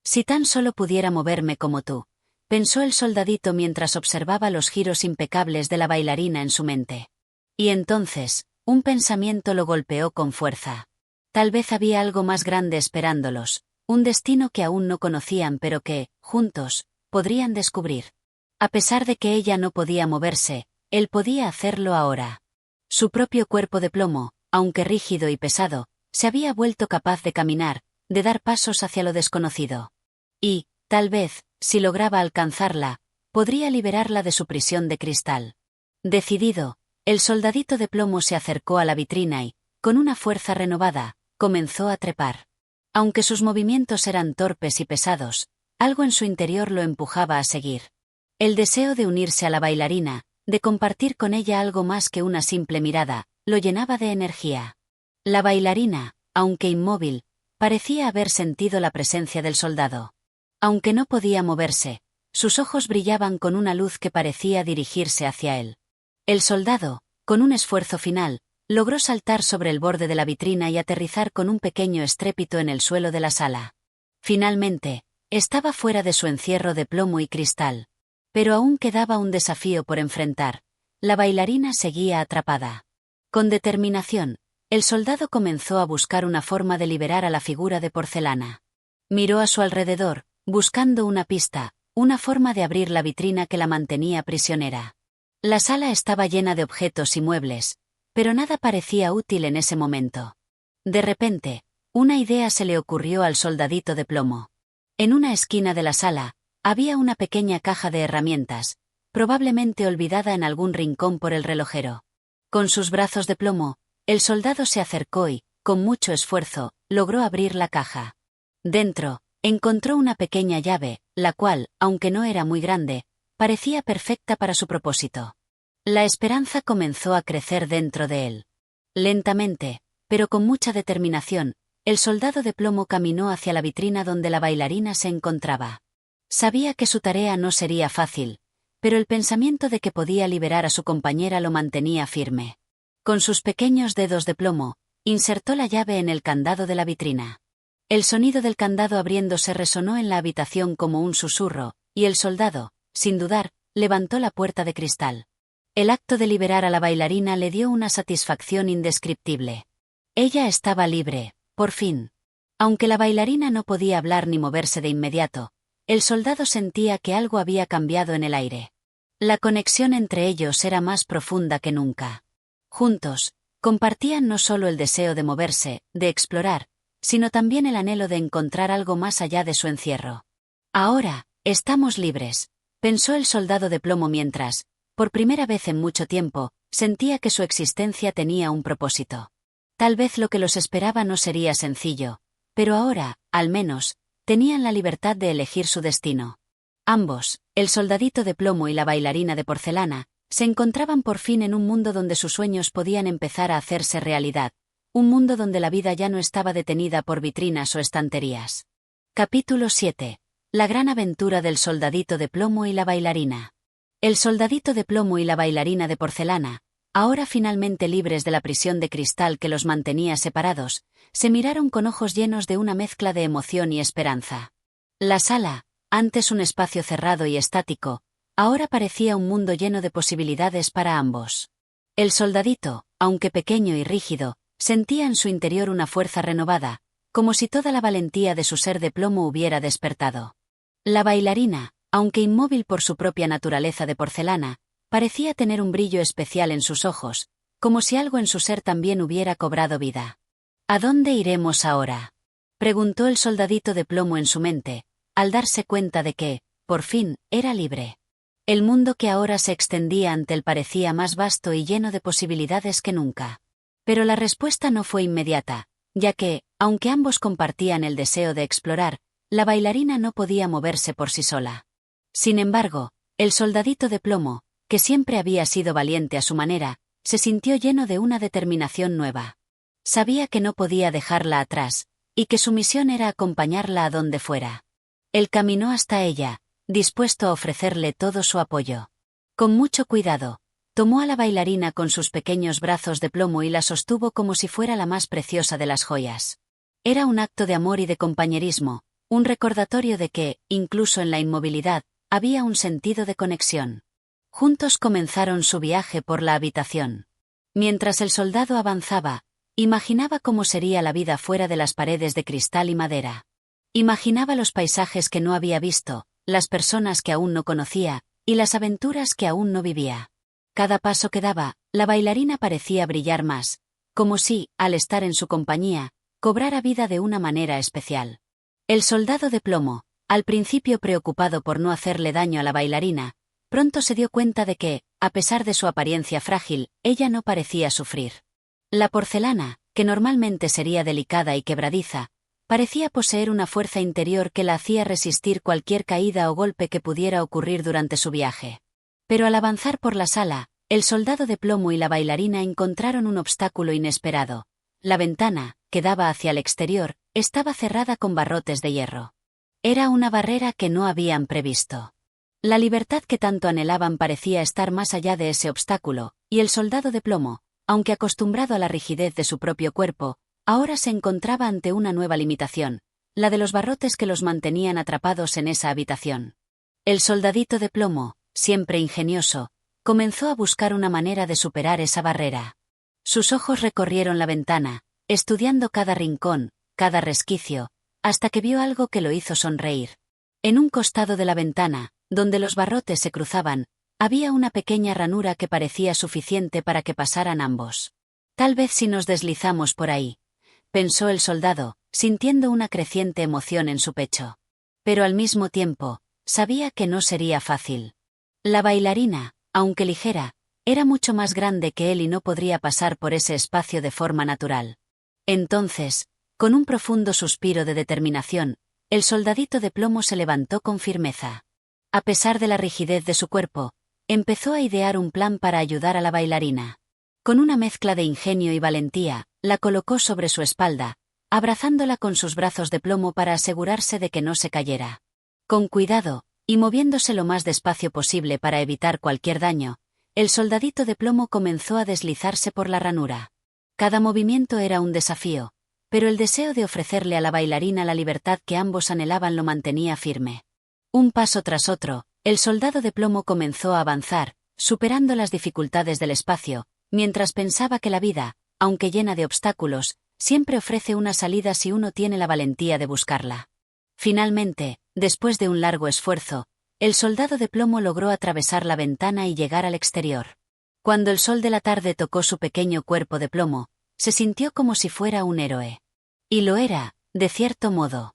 «Si tan solo pudiera moverme como tú», pensó el soldadito mientras observaba los giros impecables de la bailarina en su mente. Y entonces, un pensamiento lo golpeó con fuerza. Tal vez había algo más grande esperándolos, un destino que aún no conocían pero que, juntos, podrían descubrir. A pesar de que ella no podía moverse, él podía hacerlo ahora. Su propio cuerpo de plomo, aunque rígido y pesado, se había vuelto capaz de caminar, de dar pasos hacia lo desconocido. Y, tal vez, si lograba alcanzarla, podría liberarla de su prisión de cristal. Decidido, el soldadito de plomo se acercó a la vitrina y, con una fuerza renovada, comenzó a trepar. Aunque sus movimientos eran torpes y pesados, algo en su interior lo empujaba a seguir. El deseo de unirse a la bailarina, de compartir con ella algo más que una simple mirada, lo llenaba de energía. La bailarina, aunque inmóvil, parecía haber sentido la presencia del soldado. Aunque no podía moverse, sus ojos brillaban con una luz que parecía dirigirse hacia él. El soldado, con un esfuerzo final, logró saltar sobre el borde de la vitrina y aterrizar con un pequeño estrépito en el suelo de la sala. Finalmente, estaba fuera de su encierro de plomo y cristal. Pero aún quedaba un desafío por enfrentar. La bailarina seguía atrapada. Con determinación, el soldado comenzó a buscar una forma de liberar a la figura de porcelana. Miró a su alrededor, buscando una pista, una forma de abrir la vitrina que la mantenía prisionera. La sala estaba llena de objetos y muebles, pero nada parecía útil en ese momento. De repente, una idea se le ocurrió al soldadito de plomo. En una esquina de la sala, había una pequeña caja de herramientas, probablemente olvidada en algún rincón por el relojero. Con sus brazos de plomo, el soldado se acercó y, con mucho esfuerzo, logró abrir la caja. Dentro, encontró una pequeña llave, la cual, aunque no era muy grande, parecía perfecta para su propósito. La esperanza comenzó a crecer dentro de él. Lentamente, pero con mucha determinación, el soldado de plomo caminó hacia la vitrina donde la bailarina se encontraba. Sabía que su tarea no sería fácil, pero el pensamiento de que podía liberar a su compañera lo mantenía firme. Con sus pequeños dedos de plomo, insertó la llave en el candado de la vitrina. El sonido del candado abriéndose resonó en la habitación como un susurro, y el soldado, sin dudar, levantó la puerta de cristal. El acto de liberar a la bailarina le dio una satisfacción indescriptible. Ella estaba libre, por fin. Aunque la bailarina no podía hablar ni moverse de inmediato, el soldado sentía que algo había cambiado en el aire. La conexión entre ellos era más profunda que nunca. Juntos, compartían no solo el deseo de moverse, de explorar, sino también el anhelo de encontrar algo más allá de su encierro. Ahora, estamos libres, pensó el soldado de plomo mientras, por primera vez en mucho tiempo, sentía que su existencia tenía un propósito. Tal vez lo que los esperaba no sería sencillo, pero ahora, al menos, tenían la libertad de elegir su destino. Ambos, el soldadito de plomo y la bailarina de porcelana, se encontraban por fin en un mundo donde sus sueños podían empezar a hacerse realidad, un mundo donde la vida ya no estaba detenida por vitrinas o estanterías. Capítulo 7. La gran aventura del soldadito de plomo y la bailarina. El soldadito de plomo y la bailarina de porcelana, ahora finalmente libres de la prisión de cristal que los mantenía separados, se miraron con ojos llenos de una mezcla de emoción y esperanza. La sala, antes un espacio cerrado y estático, ahora parecía un mundo lleno de posibilidades para ambos. El soldadito, aunque pequeño y rígido, sentía en su interior una fuerza renovada, como si toda la valentía de su ser de plomo hubiera despertado. La bailarina, aunque inmóvil por su propia naturaleza de porcelana, parecía tener un brillo especial en sus ojos, como si algo en su ser también hubiera cobrado vida. ¿A dónde iremos ahora?, preguntó el soldadito de plomo en su mente, al darse cuenta de que, por fin, era libre. El mundo que ahora se extendía ante él parecía más vasto y lleno de posibilidades que nunca. Pero la respuesta no fue inmediata, ya que, aunque ambos compartían el deseo de explorar, la bailarina no podía moverse por sí sola. Sin embargo, el soldadito de plomo, que siempre había sido valiente a su manera, se sintió lleno de una determinación nueva. Sabía que no podía dejarla atrás, y que su misión era acompañarla a donde fuera. Él caminó hasta ella, dispuesto a ofrecerle todo su apoyo. Con mucho cuidado, tomó a la bailarina con sus pequeños brazos de plomo y la sostuvo como si fuera la más preciosa de las joyas. Era un acto de amor y de compañerismo, un recordatorio de que, incluso en la inmovilidad, había un sentido de conexión. Juntos comenzaron su viaje por la habitación. Mientras el soldado avanzaba, imaginaba cómo sería la vida fuera de las paredes de cristal y madera. Imaginaba los paisajes que no había visto, las personas que aún no conocía, y las aventuras que aún no vivía. Cada paso que daba, la bailarina parecía brillar más, como si, al estar en su compañía, cobrara vida de una manera especial. El soldado de plomo, al principio preocupado por no hacerle daño a la bailarina, pronto se dio cuenta de que, a pesar de su apariencia frágil, ella no parecía sufrir. La porcelana, que normalmente sería delicada y quebradiza, parecía poseer una fuerza interior que la hacía resistir cualquier caída o golpe que pudiera ocurrir durante su viaje. Pero al avanzar por la sala, el soldado de plomo y la bailarina encontraron un obstáculo inesperado. La ventana, que daba hacia el exterior, estaba cerrada con barrotes de hierro. Era una barrera que no habían previsto. La libertad que tanto anhelaban parecía estar más allá de ese obstáculo, y el soldado de plomo, aunque acostumbrado a la rigidez de su propio cuerpo, ahora se encontraba ante una nueva limitación, la de los barrotes que los mantenían atrapados en esa habitación. El soldadito de plomo, siempre ingenioso, comenzó a buscar una manera de superar esa barrera. Sus ojos recorrieron la ventana, estudiando cada rincón, cada resquicio, hasta que vio algo que lo hizo sonreír. En un costado de la ventana, donde los barrotes se cruzaban, había una pequeña ranura que parecía suficiente para que pasaran ambos. Tal vez si nos deslizamos por ahí, pensó el soldado, sintiendo una creciente emoción en su pecho. Pero al mismo tiempo, sabía que no sería fácil. La bailarina, aunque ligera, era mucho más grande que él y no podría pasar por ese espacio de forma natural. Entonces, con un profundo suspiro de determinación, el soldadito de plomo se levantó con firmeza. A pesar de la rigidez de su cuerpo, empezó a idear un plan para ayudar a la bailarina. Con una mezcla de ingenio y valentía, la colocó sobre su espalda, abrazándola con sus brazos de plomo para asegurarse de que no se cayera. Con cuidado, y moviéndose lo más despacio posible para evitar cualquier daño, el soldadito de plomo comenzó a deslizarse por la ranura. Cada movimiento era un desafío, pero el deseo de ofrecerle a la bailarina la libertad que ambos anhelaban lo mantenía firme. Un paso tras otro, el soldado de plomo comenzó a avanzar, superando las dificultades del espacio, mientras pensaba que la vida, aunque llena de obstáculos, siempre ofrece una salida si uno tiene la valentía de buscarla. Finalmente, después de un largo esfuerzo, el soldado de plomo logró atravesar la ventana y llegar al exterior. Cuando el sol de la tarde tocó su pequeño cuerpo de plomo, se sintió como si fuera un héroe. Y lo era, de cierto modo.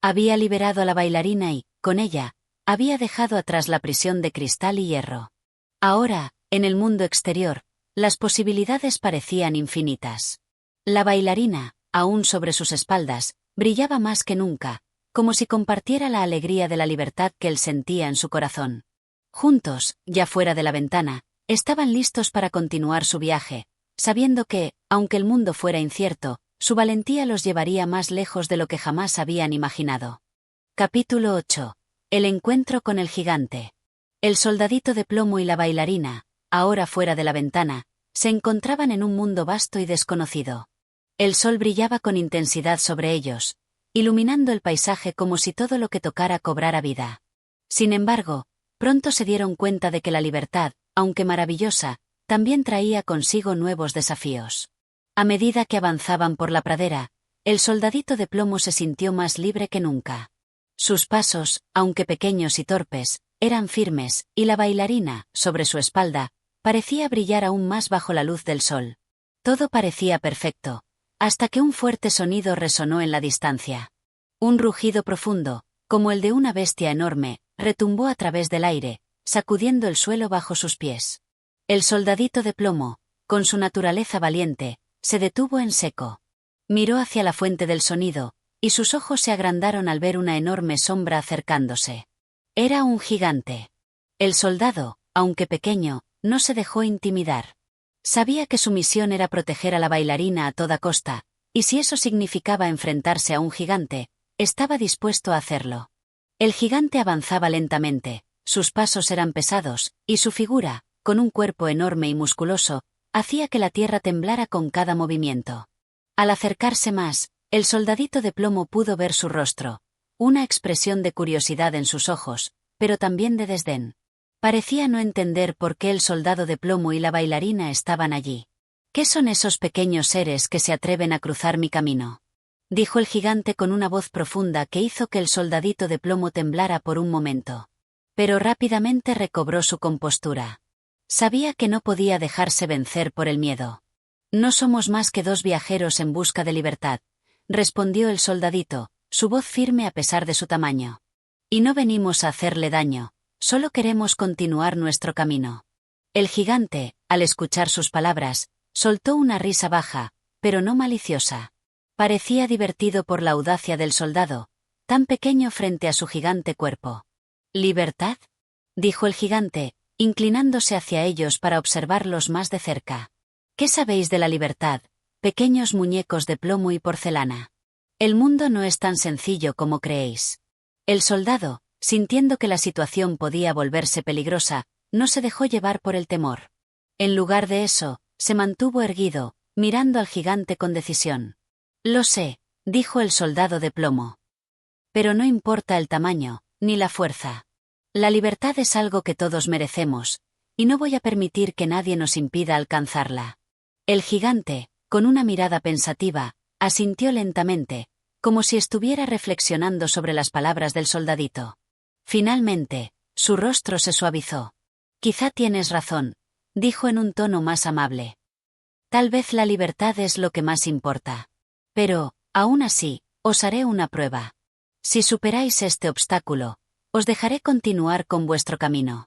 Había liberado a la bailarina y, con ella, había dejado atrás la prisión de cristal y hierro. Ahora, en el mundo exterior, las posibilidades parecían infinitas. La bailarina, aún sobre sus espaldas, brillaba más que nunca, como si compartiera la alegría de la libertad que él sentía en su corazón. Juntos, ya fuera de la ventana, estaban listos para continuar su viaje, sabiendo que, aunque el mundo fuera incierto, su valentía los llevaría más lejos de lo que jamás habían imaginado. Capítulo 8. El encuentro con el gigante. El soldadito de plomo y la bailarina, ahora fuera de la ventana, se encontraban en un mundo vasto y desconocido. El sol brillaba con intensidad sobre ellos, iluminando el paisaje como si todo lo que tocara cobrara vida. Sin embargo, pronto se dieron cuenta de que la libertad, aunque maravillosa, también traía consigo nuevos desafíos. A medida que avanzaban por la pradera, el soldadito de plomo se sintió más libre que nunca. Sus pasos, aunque pequeños y torpes, eran firmes, y la bailarina, sobre su espalda, parecía brillar aún más bajo la luz del sol. Todo parecía perfecto, hasta que un fuerte sonido resonó en la distancia. Un rugido profundo, como el de una bestia enorme, retumbó a través del aire, sacudiendo el suelo bajo sus pies. El soldadito de plomo, con su naturaleza valiente, se detuvo en seco. Miró hacia la fuente del sonido, y sus ojos se agrandaron al ver una enorme sombra acercándose. Era un gigante. El soldado, aunque pequeño, no se dejó intimidar. Sabía que su misión era proteger a la bailarina a toda costa, y si eso significaba enfrentarse a un gigante, estaba dispuesto a hacerlo. El gigante avanzaba lentamente, sus pasos eran pesados, y su figura, con un cuerpo enorme y musculoso, hacía que la tierra temblara con cada movimiento. Al acercarse más, el soldadito de plomo pudo ver su rostro, una expresión de curiosidad en sus ojos, pero también de desdén. Parecía no entender por qué el soldado de plomo y la bailarina estaban allí. ¿Qué son esos pequeños seres que se atreven a cruzar mi camino?, dijo el gigante con una voz profunda que hizo que el soldadito de plomo temblara por un momento. Pero rápidamente recobró su compostura. Sabía que no podía dejarse vencer por el miedo. No somos más que dos viajeros en busca de libertad, respondió el soldadito, su voz firme a pesar de su tamaño. Y no venimos a hacerle daño, solo queremos continuar nuestro camino. El gigante, al escuchar sus palabras, soltó una risa baja, pero no maliciosa. Parecía divertido por la audacia del soldado, tan pequeño frente a su gigante cuerpo. ¿Libertad?, dijo el gigante, inclinándose hacia ellos para observarlos más de cerca. ¿Qué sabéis de la libertad, pequeños muñecos de plomo y porcelana? El mundo no es tan sencillo como creéis. El soldado, sintiendo que la situación podía volverse peligrosa, no se dejó llevar por el temor. En lugar de eso, se mantuvo erguido, mirando al gigante con decisión. Lo sé, dijo el soldado de plomo. Pero no importa el tamaño, ni la fuerza. La libertad es algo que todos merecemos, y no voy a permitir que nadie nos impida alcanzarla. El gigante, con una mirada pensativa, asintió lentamente, como si estuviera reflexionando sobre las palabras del soldadito. Finalmente, su rostro se suavizó. Quizá tienes razón, dijo en un tono más amable. Tal vez la libertad es lo que más importa. Pero, aún así, os haré una prueba. Si superáis este obstáculo, os dejaré continuar con vuestro camino.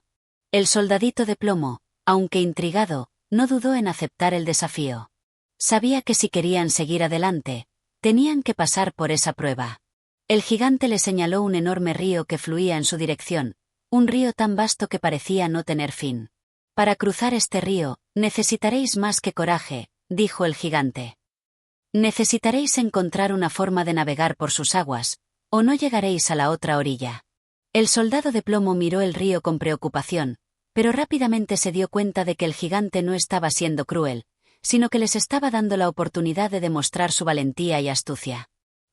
El soldadito de plomo, aunque intrigado, no dudó en aceptar el desafío. Sabía que si querían seguir adelante, tenían que pasar por esa prueba. El gigante le señaló un enorme río que fluía en su dirección, un río tan vasto que parecía no tener fin. Para cruzar este río, necesitaréis más que coraje, dijo el gigante. Necesitaréis encontrar una forma de navegar por sus aguas, o no llegaréis a la otra orilla. El soldado de plomo miró el río con preocupación, pero rápidamente se dio cuenta de que el gigante no estaba siendo cruel, sino que les estaba dando la oportunidad de demostrar su valentía y astucia.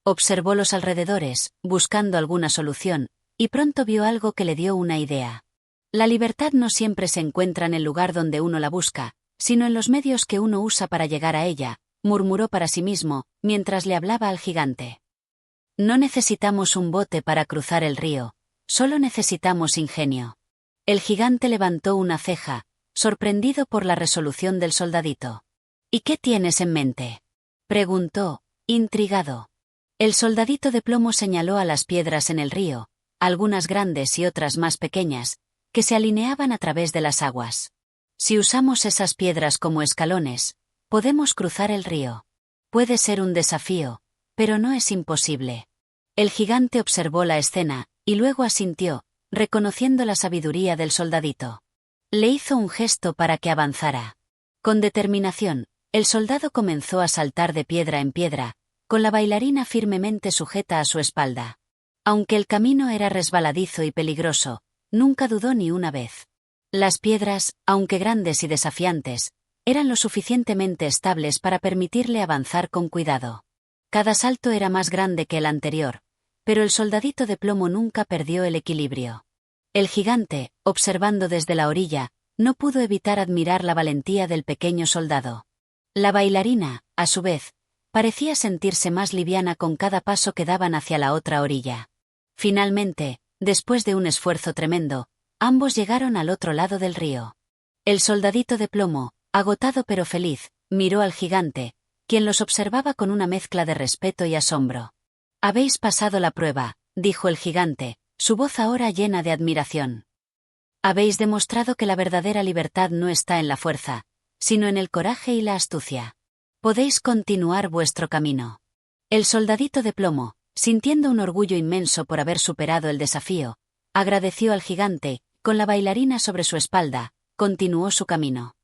Observó los alrededores, buscando alguna solución, y pronto vio algo que le dio una idea. La libertad no siempre se encuentra en el lugar donde uno la busca, sino en los medios que uno usa para llegar a ella, murmuró para sí mismo, mientras le hablaba al gigante. No necesitamos un bote para cruzar el río, solo necesitamos ingenio. El gigante levantó una ceja, sorprendido por la resolución del soldadito. ¿Y qué tienes en mente?, preguntó, intrigado. El soldadito de plomo señaló a las piedras en el río, algunas grandes y otras más pequeñas, que se alineaban a través de las aguas. Si usamos esas piedras como escalones, podemos cruzar el río. Puede ser un desafío, pero no es imposible. El gigante observó la escena, y luego asintió, reconociendo la sabiduría del soldadito. Le hizo un gesto para que avanzara. Con determinación, el soldado comenzó a saltar de piedra en piedra, con la bailarina firmemente sujeta a su espalda. Aunque el camino era resbaladizo y peligroso, nunca dudó ni una vez. Las piedras, aunque grandes y desafiantes, eran lo suficientemente estables para permitirle avanzar con cuidado. Cada salto era más grande que el anterior, pero el soldadito de plomo nunca perdió el equilibrio. El gigante, observando desde la orilla, no pudo evitar admirar la valentía del pequeño soldado. La bailarina, a su vez, parecía sentirse más liviana con cada paso que daban hacia la otra orilla. Finalmente, después de un esfuerzo tremendo, ambos llegaron al otro lado del río. El soldadito de plomo, agotado pero feliz, miró al gigante, quien los observaba con una mezcla de respeto y asombro. Habéis pasado la prueba, dijo el gigante, su voz ahora llena de admiración. Habéis demostrado que la verdadera libertad no está en la fuerza, sino en el coraje y la astucia. Podéis continuar vuestro camino. El soldadito de plomo, sintiendo un orgullo inmenso por haber superado el desafío, agradeció al gigante, con la bailarina sobre su espalda, continuó su camino.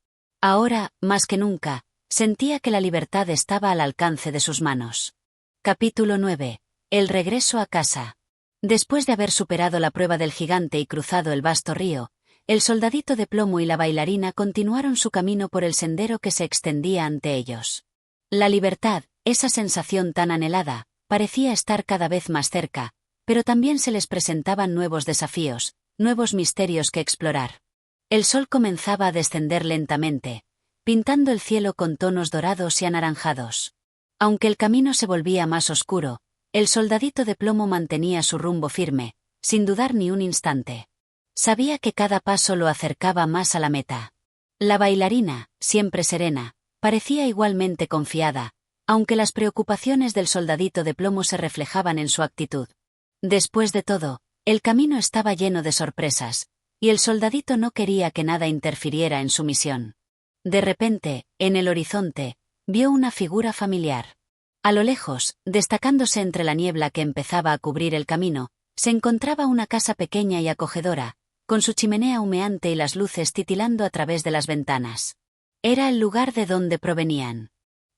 Ahora, más que nunca, sentía que la libertad estaba al alcance de sus manos. Capítulo 9. El regreso a casa. Después de haber superado la prueba del gigante y cruzado el vasto río, el soldadito de plomo y la bailarina continuaron su camino por el sendero que se extendía ante ellos. La libertad, esa sensación tan anhelada, parecía estar cada vez más cerca, pero también se les presentaban nuevos desafíos, nuevos misterios que explorar. El sol comenzaba a descender lentamente, pintando el cielo con tonos dorados y anaranjados. Aunque el camino se volvía más oscuro, el soldadito de plomo mantenía su rumbo firme, sin dudar ni un instante. Sabía que cada paso lo acercaba más a la meta. La bailarina, siempre serena, parecía igualmente confiada, aunque las preocupaciones del soldadito de plomo se reflejaban en su actitud. Después de todo, el camino estaba lleno de sorpresas, y el soldadito no quería que nada interfiriera en su misión. De repente, en el horizonte, vio una figura familiar. A lo lejos, destacándose entre la niebla que empezaba a cubrir el camino, se encontraba una casa pequeña y acogedora, con su chimenea humeante y las luces titilando a través de las ventanas. Era el lugar de donde provenían.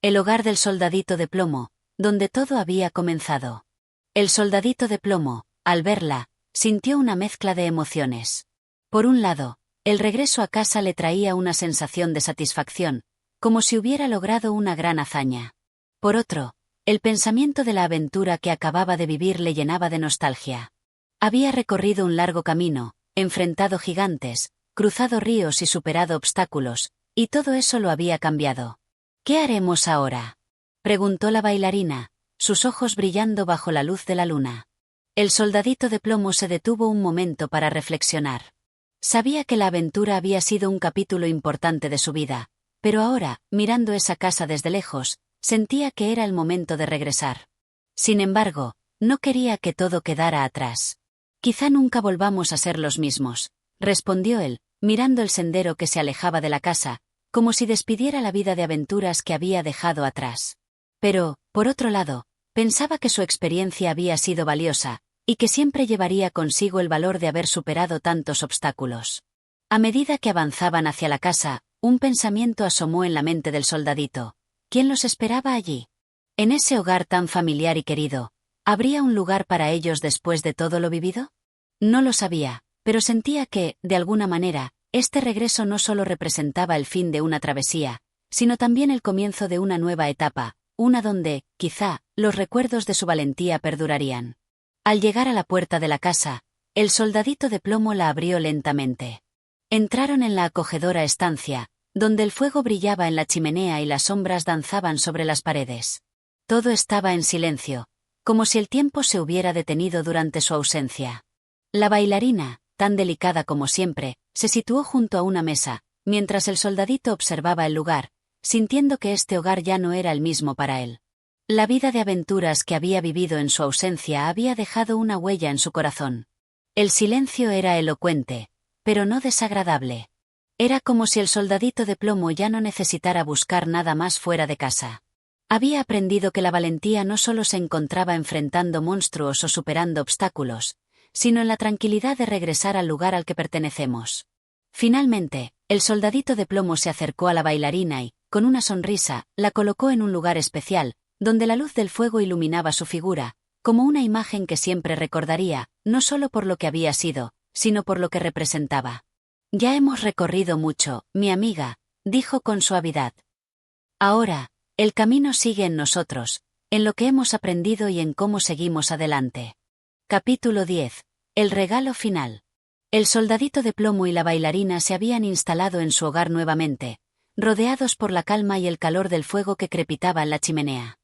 El hogar del soldadito de plomo, donde todo había comenzado. El soldadito de plomo, al verla, sintió una mezcla de emociones. Por un lado, el regreso a casa le traía una sensación de satisfacción, como si hubiera logrado una gran hazaña. Por otro, el pensamiento de la aventura que acababa de vivir le llenaba de nostalgia. Había recorrido un largo camino, enfrentado gigantes, cruzado ríos y superado obstáculos, y todo eso lo había cambiado. ¿Qué haremos ahora?, preguntó la bailarina, sus ojos brillando bajo la luz de la luna. El soldadito de plomo se detuvo un momento para reflexionar. Sabía que la aventura había sido un capítulo importante de su vida, pero ahora, mirando esa casa desde lejos, sentía que era el momento de regresar. Sin embargo, no quería que todo quedara atrás. Quizá nunca volvamos a ser los mismos, respondió él, mirando el sendero que se alejaba de la casa, como si despidiera la vida de aventuras que había dejado atrás. Pero, por otro lado, pensaba que su experiencia había sido valiosa, y que siempre llevaría consigo el valor de haber superado tantos obstáculos. A medida que avanzaban hacia la casa, un pensamiento asomó en la mente del soldadito. ¿Quién los esperaba allí? En ese hogar tan familiar y querido, ¿habría un lugar para ellos después de todo lo vivido? No lo sabía, pero sentía que, de alguna manera, este regreso no solo representaba el fin de una travesía, sino también el comienzo de una nueva etapa, una donde, quizá, los recuerdos de su valentía perdurarían. Al llegar a la puerta de la casa, el soldadito de plomo la abrió lentamente. Entraron en la acogedora estancia, donde el fuego brillaba en la chimenea y las sombras danzaban sobre las paredes. Todo estaba en silencio, como si el tiempo se hubiera detenido durante su ausencia. La bailarina, tan delicada como siempre, se situó junto a una mesa, mientras el soldadito observaba el lugar, sintiendo que este hogar ya no era el mismo para él. La vida de aventuras que había vivido en su ausencia había dejado una huella en su corazón. El silencio era elocuente, pero no desagradable. Era como si el soldadito de plomo ya no necesitara buscar nada más fuera de casa. Había aprendido que la valentía no solo se encontraba enfrentando monstruos o superando obstáculos, sino en la tranquilidad de regresar al lugar al que pertenecemos. Finalmente, el soldadito de plomo se acercó a la bailarina y, con una sonrisa, la colocó en un lugar especial, donde la luz del fuego iluminaba su figura, como una imagen que siempre recordaría, no solo por lo que había sido, sino por lo que representaba. «Ya hemos recorrido mucho, mi amiga», dijo con suavidad. «Ahora, el camino sigue en nosotros, en lo que hemos aprendido y en cómo seguimos adelante». Capítulo 10. El regalo final. El soldadito de plomo y la bailarina se habían instalado en su hogar nuevamente, rodeados por la calma y el calor del fuego que crepitaba en la chimenea.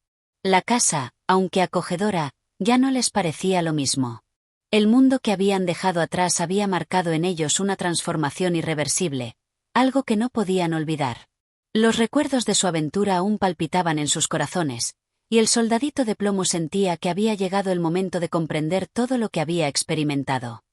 La casa, aunque acogedora, ya no les parecía lo mismo. El mundo que habían dejado atrás había marcado en ellos una transformación irreversible, algo que no podían olvidar. Los recuerdos de su aventura aún palpitaban en sus corazones, y el soldadito de plomo sentía que había llegado el momento de comprender todo lo que había experimentado.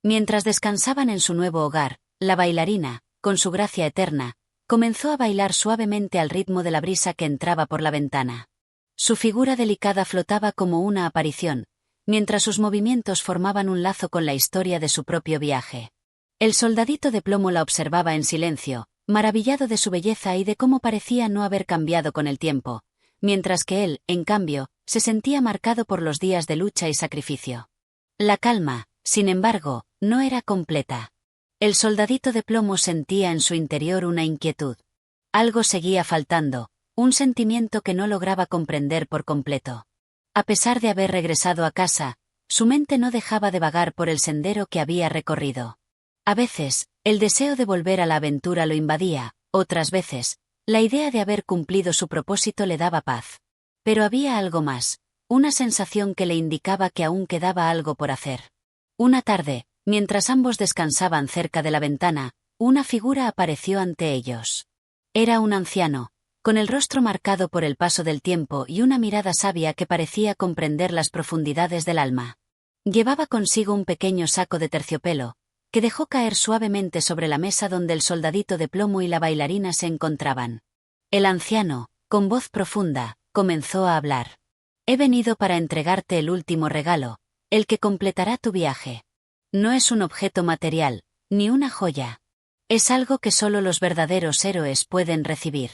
Mientras descansaban en su nuevo hogar, la bailarina, con su gracia eterna, comenzó a bailar suavemente al ritmo de la brisa que entraba por la ventana. Su figura delicada flotaba como una aparición, mientras sus movimientos formaban un lazo con la historia de su propio viaje. El soldadito de plomo la observaba en silencio, maravillado de su belleza y de cómo parecía no haber cambiado con el tiempo, mientras que él, en cambio, se sentía marcado por los días de lucha y sacrificio. La calma, sin embargo, no era completa. El soldadito de plomo sentía en su interior una inquietud. Algo seguía faltando, un sentimiento que no lograba comprender por completo. A pesar de haber regresado a casa, su mente no dejaba de vagar por el sendero que había recorrido. A veces, el deseo de volver a la aventura lo invadía, otras veces, la idea de haber cumplido su propósito le daba paz. Pero había algo más, una sensación que le indicaba que aún quedaba algo por hacer. Una tarde, Mientras ambos descansaban cerca de la ventana, una figura apareció ante ellos. Era un anciano, con el rostro marcado por el paso del tiempo y una mirada sabia que parecía comprender las profundidades del alma. Llevaba consigo un pequeño saco de terciopelo, que dejó caer suavemente sobre la mesa donde el soldadito de plomo y la bailarina se encontraban. El anciano, con voz profunda, comenzó a hablar. He venido para entregarte el último regalo, el que completará tu viaje. No es un objeto material, ni una joya. Es algo que solo los verdaderos héroes pueden recibir.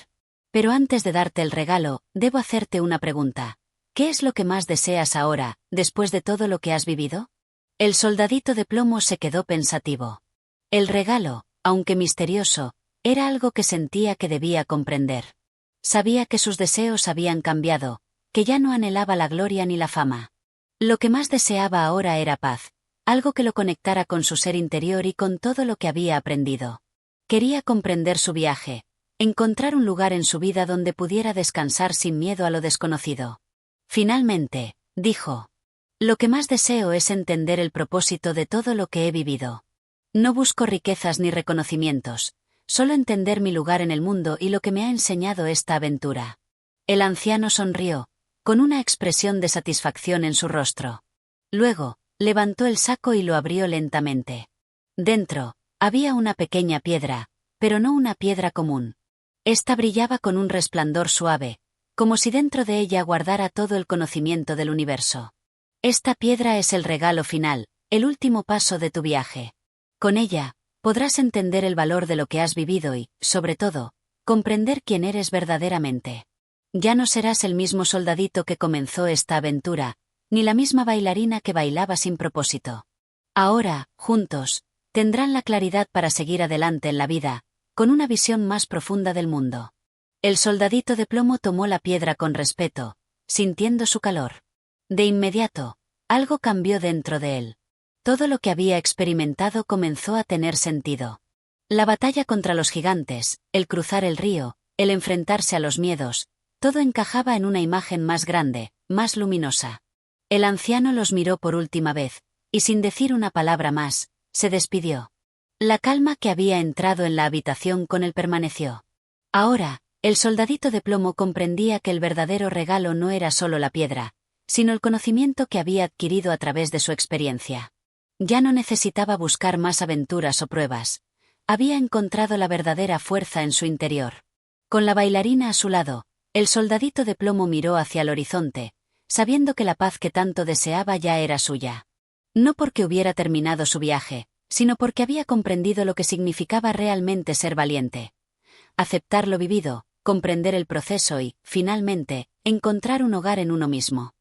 Pero antes de darte el regalo, debo hacerte una pregunta. ¿Qué es lo que más deseas ahora, después de todo lo que has vivido? El soldadito de plomo se quedó pensativo. El regalo, aunque misterioso, era algo que sentía que debía comprender. Sabía que sus deseos habían cambiado, que ya no anhelaba la gloria ni la fama. Lo que más deseaba ahora era paz, algo que lo conectara con su ser interior y con todo lo que había aprendido. Quería comprender su viaje, encontrar un lugar en su vida donde pudiera descansar sin miedo a lo desconocido. Finalmente, dijo: lo que más deseo es entender el propósito de todo lo que he vivido. No busco riquezas ni reconocimientos, solo entender mi lugar en el mundo y lo que me ha enseñado esta aventura. El anciano sonrió, con una expresión de satisfacción en su rostro. Luego, levantó el saco y lo abrió lentamente. Dentro, había una pequeña piedra, pero no una piedra común. Esta brillaba con un resplandor suave, como si dentro de ella guardara todo el conocimiento del universo. Esta piedra es el regalo final, el último paso de tu viaje. Con ella, podrás entender el valor de lo que has vivido y, sobre todo, comprender quién eres verdaderamente. Ya no serás el mismo soldadito que comenzó esta aventura, ni la misma bailarina que bailaba sin propósito. Ahora, juntos, tendrán la claridad para seguir adelante en la vida, con una visión más profunda del mundo. El soldadito de plomo tomó la piedra con respeto, sintiendo su calor. De inmediato, algo cambió dentro de él. Todo lo que había experimentado comenzó a tener sentido. La batalla contra los gigantes, el cruzar el río, el enfrentarse a los miedos, todo encajaba en una imagen más grande, más luminosa. El anciano los miró por última vez, y sin decir una palabra más, se despidió. La calma que había entrado en la habitación con él permaneció. Ahora, el soldadito de plomo comprendía que el verdadero regalo no era solo la piedra, sino el conocimiento que había adquirido a través de su experiencia. Ya no necesitaba buscar más aventuras o pruebas. Había encontrado la verdadera fuerza en su interior. Con la bailarina a su lado, el soldadito de plomo miró hacia el horizonte, sabiendo que la paz que tanto deseaba ya era suya. No porque hubiera terminado su viaje, sino porque había comprendido lo que significaba realmente ser valiente. Aceptar lo vivido, comprender el proceso y, finalmente, encontrar un hogar en uno mismo.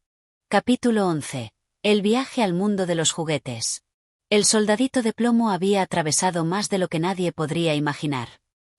Capítulo 11. El viaje al mundo de los juguetes. El soldadito de plomo había atravesado más de lo que nadie podría imaginar.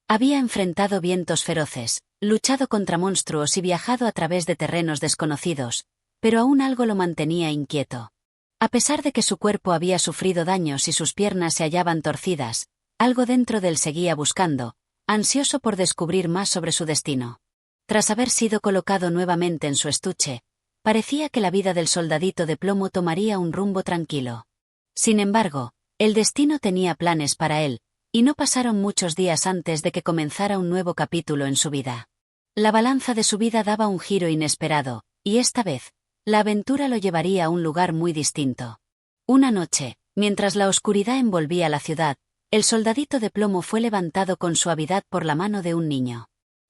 Había enfrentado vientos feroces, luchado contra monstruos y viajado a través de terrenos desconocidos, pero aún algo lo mantenía inquieto. A pesar de que su cuerpo había sufrido daños y sus piernas se hallaban torcidas, algo dentro de él seguía buscando, ansioso por descubrir más sobre su destino. Tras haber sido colocado nuevamente en su estuche, parecía que la vida del soldadito de plomo tomaría un rumbo tranquilo. Sin embargo, el destino tenía planes para él, y no pasaron muchos días antes de que comenzara un nuevo capítulo en su vida. La balanza de su vida daba un giro inesperado, y esta vez, la aventura lo llevaría a un lugar muy distinto. Una noche, mientras la oscuridad envolvía la ciudad, el soldadito de plomo fue levantado con suavidad por la mano de un niño.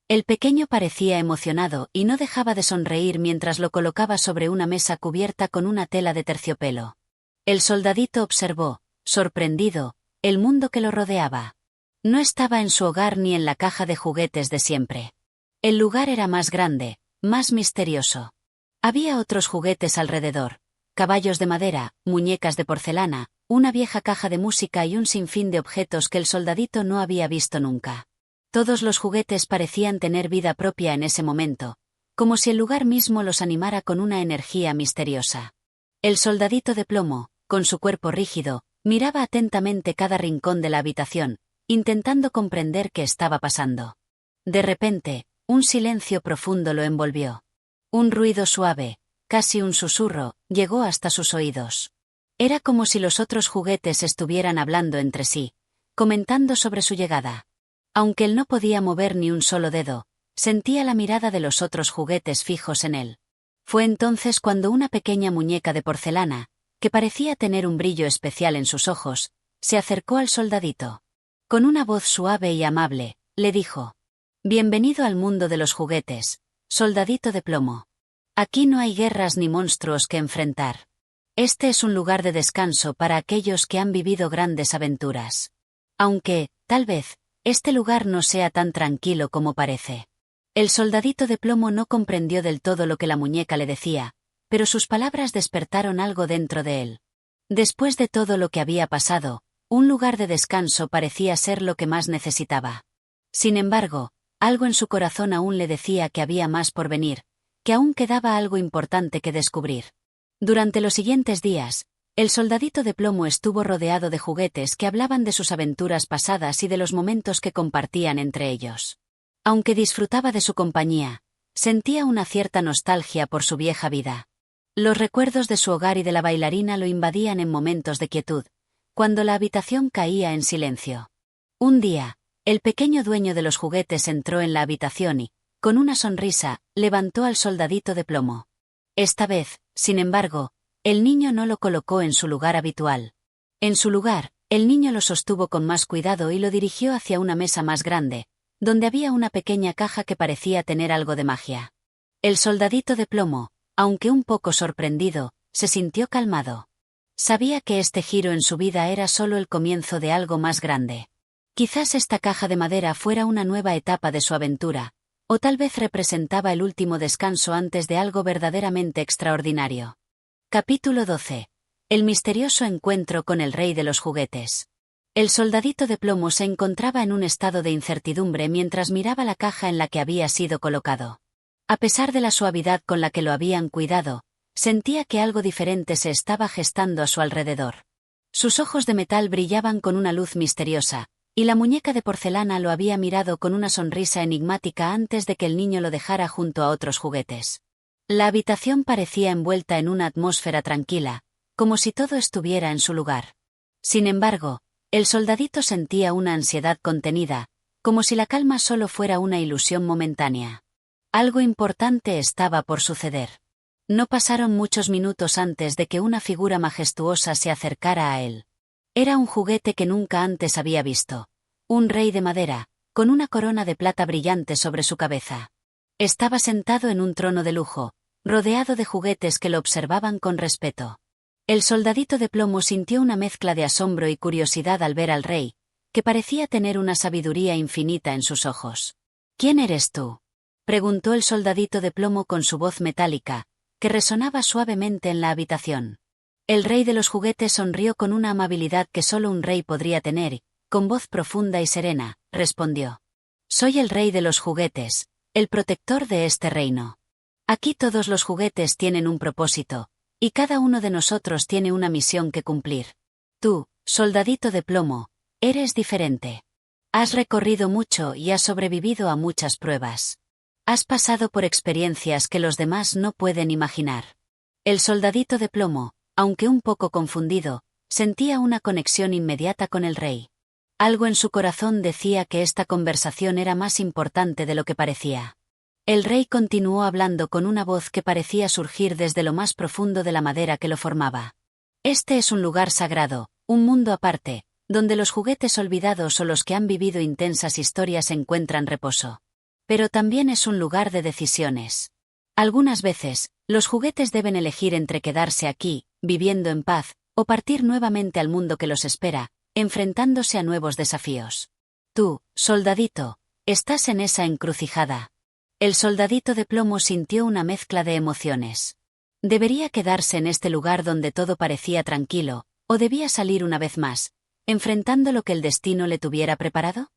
El pequeño parecía emocionado y no dejaba de sonreír mientras lo colocaba sobre una mesa cubierta con una tela de terciopelo. El soldadito observó, sorprendido, el mundo que lo rodeaba. No estaba en su hogar ni en la caja de juguetes de siempre. El lugar era más grande, más misterioso. Había otros juguetes alrededor: caballos de madera, muñecas de porcelana, una vieja caja de música y un sinfín de objetos que el soldadito no había visto nunca. Todos los juguetes parecían tener vida propia en ese momento, como si el lugar mismo los animara con una energía misteriosa. El soldadito de plomo, con su cuerpo rígido, miraba atentamente cada rincón de la habitación, intentando comprender qué estaba pasando. De repente, un silencio profundo lo envolvió. Un ruido suave, casi un susurro, llegó hasta sus oídos. Era como si los otros juguetes estuvieran hablando entre sí, comentando sobre su llegada. Aunque él no podía mover ni un solo dedo, sentía la mirada de los otros juguetes fijos en él. Fue entonces cuando una pequeña muñeca de porcelana, que parecía tener un brillo especial en sus ojos, se acercó al soldadito. Con una voz suave y amable, le dijo: «Bienvenido al mundo de los juguetes, soldadito de plomo. Aquí no hay guerras ni monstruos que enfrentar. Este es un lugar de descanso para aquellos que han vivido grandes aventuras. Aunque, tal vez, este lugar no sea tan tranquilo como parece». El soldadito de plomo no comprendió del todo lo que la muñeca le decía, pero sus palabras despertaron algo dentro de él. Después de todo lo que había pasado, un lugar de descanso parecía ser lo que más necesitaba. Sin embargo, algo en su corazón aún le decía que había más por venir, que aún quedaba algo importante que descubrir. Durante los siguientes días, el soldadito de plomo estuvo rodeado de juguetes que hablaban de sus aventuras pasadas y de los momentos que compartían entre ellos. Aunque disfrutaba de su compañía, sentía una cierta nostalgia por su vieja vida. Los recuerdos de su hogar y de la bailarina lo invadían en momentos de quietud, cuando la habitación caía en silencio. Un día, el pequeño dueño de los juguetes entró en la habitación y, con una sonrisa, levantó al soldadito de plomo. Esta vez, sin embargo, el niño no lo colocó en su lugar habitual. En su lugar, el niño lo sostuvo con más cuidado y lo dirigió hacia una mesa más grande, donde había una pequeña caja que parecía tener algo de magia. El soldadito de plomo, aunque un poco sorprendido, se sintió calmado. Sabía que este giro en su vida era solo el comienzo de algo más grande. Quizás esta caja de madera fuera una nueva etapa de su aventura, o tal vez representaba el último descanso antes de algo verdaderamente extraordinario. Capítulo 12. El misterioso encuentro con el rey de los juguetes. El soldadito de plomo se encontraba en un estado de incertidumbre mientras miraba la caja en la que había sido colocado. A pesar de la suavidad con la que lo habían cuidado, sentía que algo diferente se estaba gestando a su alrededor. Sus ojos de metal brillaban con una luz misteriosa, y la muñeca de porcelana lo había mirado con una sonrisa enigmática antes de que el niño lo dejara junto a otros juguetes. La habitación parecía envuelta en una atmósfera tranquila, como si todo estuviera en su lugar. Sin embargo, el soldadito sentía una ansiedad contenida, como si la calma solo fuera una ilusión momentánea. Algo importante estaba por suceder. No pasaron muchos minutos antes de que una figura majestuosa se acercara a él. Era un juguete que nunca antes había visto. Un rey de madera, con una corona de plata brillante sobre su cabeza. Estaba sentado en un trono de lujo, rodeado de juguetes que lo observaban con respeto. El soldadito de plomo sintió una mezcla de asombro y curiosidad al ver al rey, que parecía tener una sabiduría infinita en sus ojos. «¿Quién eres tú?», preguntó el soldadito de plomo con su voz metálica, que resonaba suavemente en la habitación. El rey de los juguetes sonrió con una amabilidad que solo un rey podría tener y, con voz profunda y serena, respondió: «Soy el rey de los juguetes, el protector de este reino. Aquí todos los juguetes tienen un propósito, y cada uno de nosotros tiene una misión que cumplir. Tú, soldadito de plomo, eres diferente. Has recorrido mucho y has sobrevivido a muchas pruebas. Has pasado por experiencias que los demás no pueden imaginar». El soldadito de plomo, aunque un poco confundido, sentía una conexión inmediata con el rey. Algo en su corazón decía que esta conversación era más importante de lo que parecía. El rey continuó hablando con una voz que parecía surgir desde lo más profundo de la madera que lo formaba. «Este es un lugar sagrado, un mundo aparte, donde los juguetes olvidados o los que han vivido intensas historias encuentran reposo. Pero también es un lugar de decisiones. Algunas veces, los juguetes deben elegir entre quedarse aquí, viviendo en paz, o partir nuevamente al mundo que los espera, enfrentándose a nuevos desafíos. Tú, soldadito, estás en esa encrucijada». El soldadito de plomo sintió una mezcla de emociones. ¿Debería quedarse en este lugar donde todo parecía tranquilo, o debía salir una vez más, enfrentando lo que el destino le tuviera preparado?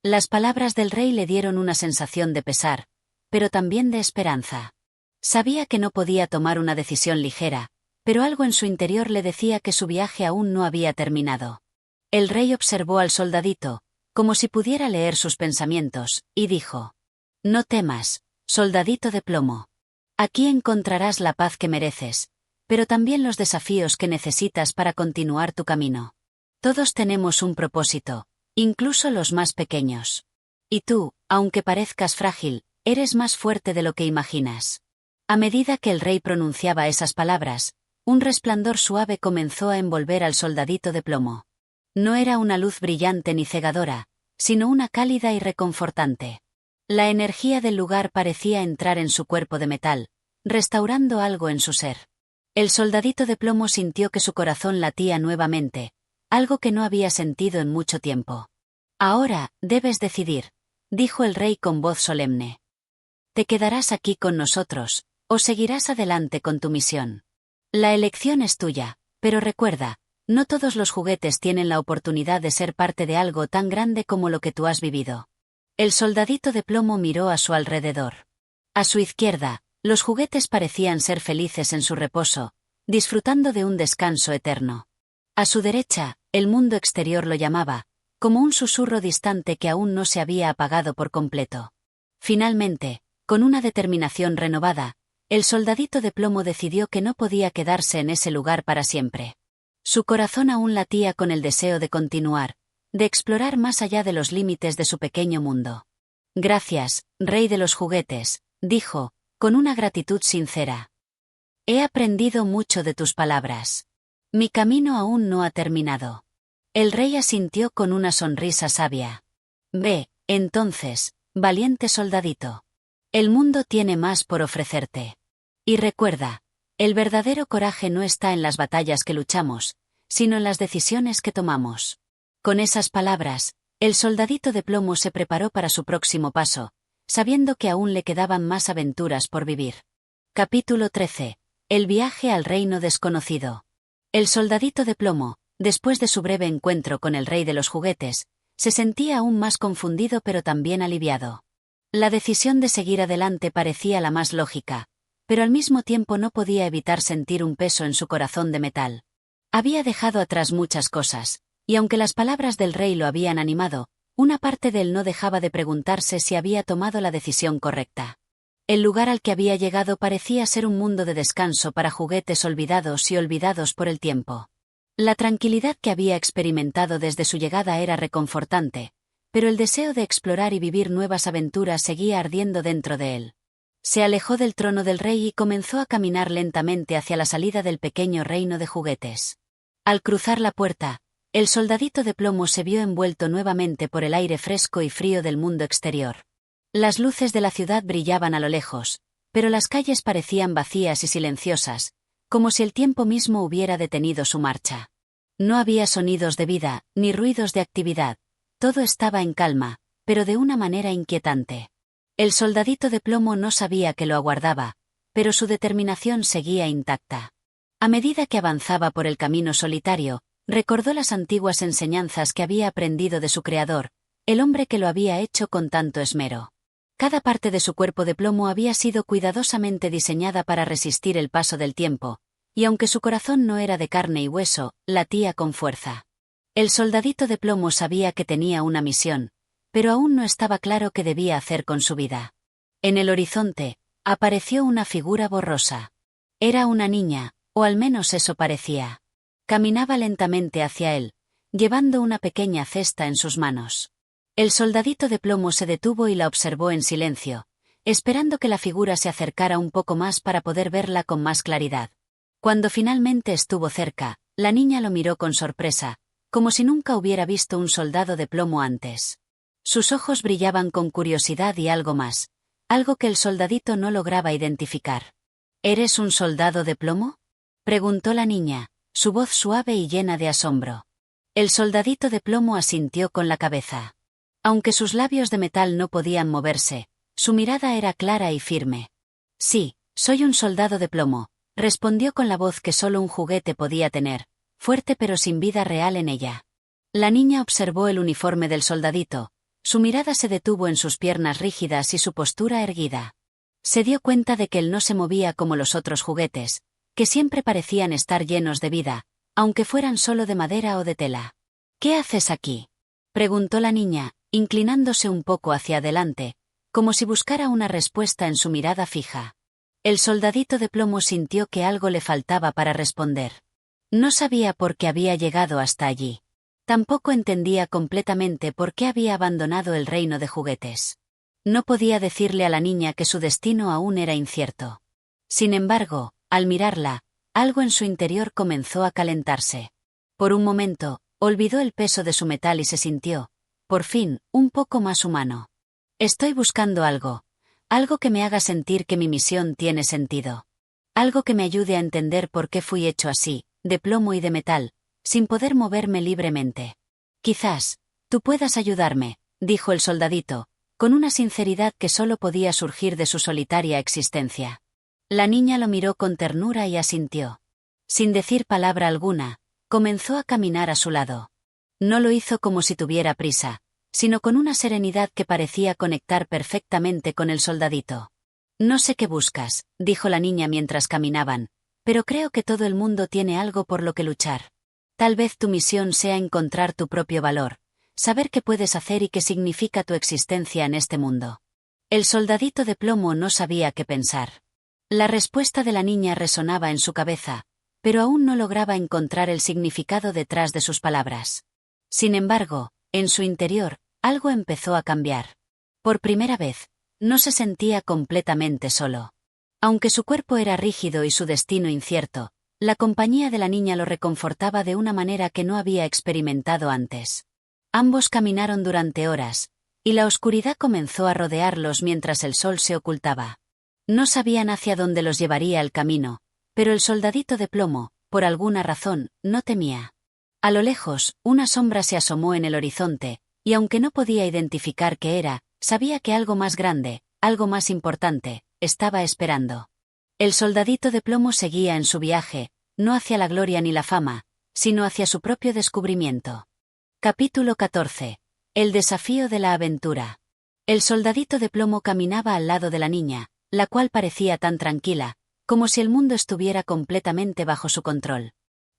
Las palabras del rey le dieron una sensación de pesar, pero también de esperanza. Sabía que no podía tomar una decisión ligera, pero algo en su interior le decía que su viaje aún no había terminado. El rey observó al soldadito, como si pudiera leer sus pensamientos, y dijo: «No temas, soldadito de plomo. Aquí encontrarás la paz que mereces, pero también los desafíos que necesitas para continuar tu camino. Todos tenemos un propósito, incluso los más pequeños. Y tú, aunque parezcas frágil, eres más fuerte de lo que imaginas. A medida que el rey pronunciaba esas palabras, un resplandor suave comenzó a envolver al soldadito de plomo. No era una luz brillante ni cegadora, sino una cálida y reconfortante. La energía del lugar parecía entrar en su cuerpo de metal, restaurando algo en su ser. El soldadito de plomo sintió que su corazón latía nuevamente, algo que no había sentido en mucho tiempo. Ahora, debes decidir, dijo el rey con voz solemne. ¿Te quedarás aquí con nosotros, o seguirás adelante con tu misión? La elección es tuya, pero recuerda, no todos los juguetes tienen la oportunidad de ser parte de algo tan grande como lo que tú has vivido. El soldadito de plomo miró a su alrededor. A su izquierda, los juguetes parecían ser felices en su reposo, disfrutando de un descanso eterno. A su derecha, el mundo exterior lo llamaba, como un susurro distante que aún no se había apagado por completo. Finalmente, con una determinación renovada, el soldadito de plomo decidió que no podía quedarse en ese lugar para siempre. Su corazón aún latía con el deseo de continuar, de explorar más allá de los límites de su pequeño mundo. Gracias, rey de los juguetes, dijo, con una gratitud sincera. He aprendido mucho de tus palabras. Mi camino aún no ha terminado. El rey asintió con una sonrisa sabia. Ve, entonces, valiente soldadito. El mundo tiene más por ofrecerte. Y recuerda, el verdadero coraje no está en las batallas que luchamos, sino en las decisiones que tomamos. Con esas palabras, el soldadito de plomo se preparó para su próximo paso, sabiendo que aún le quedaban más aventuras por vivir. Capítulo 13. El viaje al reino desconocido. El soldadito de plomo, después de su breve encuentro con el rey de los juguetes, se sentía aún más confundido pero también aliviado. La decisión de seguir adelante parecía la más lógica, pero al mismo tiempo no podía evitar sentir un peso en su corazón de metal. Había dejado atrás muchas cosas, y aunque las palabras del rey lo habían animado, una parte de él no dejaba de preguntarse si había tomado la decisión correcta. El lugar al que había llegado parecía ser un mundo de descanso para juguetes olvidados y olvidados por el tiempo. La tranquilidad que había experimentado desde su llegada era reconfortante, pero el deseo de explorar y vivir nuevas aventuras seguía ardiendo dentro de él. Se alejó del trono del rey y comenzó a caminar lentamente hacia la salida del pequeño reino de juguetes. Al cruzar la puerta, el soldadito de plomo se vio envuelto nuevamente por el aire fresco y frío del mundo exterior. Las luces de la ciudad brillaban a lo lejos, pero las calles parecían vacías y silenciosas, como si el tiempo mismo hubiera detenido su marcha. No había sonidos de vida, ni ruidos de actividad. Todo estaba en calma, pero de una manera inquietante. El soldadito de plomo no sabía que lo aguardaba, pero su determinación seguía intacta. A medida que avanzaba por el camino solitario, recordó las antiguas enseñanzas que había aprendido de su creador, el hombre que lo había hecho con tanto esmero. Cada parte de su cuerpo de plomo había sido cuidadosamente diseñada para resistir el paso del tiempo, y aunque su corazón no era de carne y hueso, latía con fuerza. El soldadito de plomo sabía que tenía una misión, pero aún no estaba claro qué debía hacer con su vida. En el horizonte, apareció una figura borrosa. Era una niña, o al menos eso parecía. Caminaba lentamente hacia él, llevando una pequeña cesta en sus manos. El soldadito de plomo se detuvo y la observó en silencio, esperando que la figura se acercara un poco más para poder verla con más claridad. Cuando finalmente estuvo cerca, la niña lo miró con sorpresa, como si nunca hubiera visto un soldado de plomo antes. Sus ojos brillaban con curiosidad y algo más, algo que el soldadito no lograba identificar. ¿Eres un soldado de plomo?, preguntó la niña, su voz suave y llena de asombro. El soldadito de plomo asintió con la cabeza. Aunque sus labios de metal no podían moverse, su mirada era clara y firme. Sí, soy un soldado de plomo, respondió con la voz que solo un juguete podía tener, fuerte pero sin vida real en ella. La niña observó el uniforme del soldadito, su mirada se detuvo en sus piernas rígidas y su postura erguida. Se dio cuenta de que él no se movía como los otros juguetes, que siempre parecían estar llenos de vida, aunque fueran solo de madera o de tela. ¿Qué haces aquí?, preguntó la niña, inclinándose un poco hacia adelante, como si buscara una respuesta en su mirada fija. El soldadito de plomo sintió que algo le faltaba para responder. No sabía por qué había llegado hasta allí. Tampoco entendía completamente por qué había abandonado el reino de juguetes. No podía decirle a la niña que su destino aún era incierto. Sin embargo, al mirarla, algo en su interior comenzó a calentarse. Por un momento, olvidó el peso de su metal y se sintió, por fin, un poco más humano. Estoy buscando algo. Algo que me haga sentir que mi misión tiene sentido. Algo que me ayude a entender por qué fui hecho así, de plomo y de metal, sin poder moverme libremente. Quizás, tú puedas ayudarme, dijo el soldadito, con una sinceridad que solo podía surgir de su solitaria existencia. La niña lo miró con ternura y asintió. Sin decir palabra alguna, comenzó a caminar a su lado. No lo hizo como si tuviera prisa, sino con una serenidad que parecía conectar perfectamente con el soldadito. No sé qué buscas, dijo la niña mientras caminaban, pero creo que todo el mundo tiene algo por lo que luchar. Tal vez tu misión sea encontrar tu propio valor, saber qué puedes hacer y qué significa tu existencia en este mundo. El soldadito de plomo no sabía qué pensar. La respuesta de la niña resonaba en su cabeza, pero aún no lograba encontrar el significado detrás de sus palabras. Sin embargo, en su interior, algo empezó a cambiar. Por primera vez, no se sentía completamente solo. Aunque su cuerpo era rígido y su destino incierto, la compañía de la niña lo reconfortaba de una manera que no había experimentado antes. Ambos caminaron durante horas, y la oscuridad comenzó a rodearlos mientras el sol se ocultaba. No sabían hacia dónde los llevaría el camino, pero el soldadito de plomo, por alguna razón, no temía. A lo lejos, una sombra se asomó en el horizonte, y aunque no podía identificar qué era, sabía que algo más grande, algo más importante, estaba esperando. El soldadito de plomo seguía en su viaje, no hacia la gloria ni la fama, sino hacia su propio descubrimiento. Capítulo 14. El desafío de la aventura. El soldadito de plomo caminaba al lado de la niña, la cual parecía tan tranquila, como si el mundo estuviera completamente bajo su control.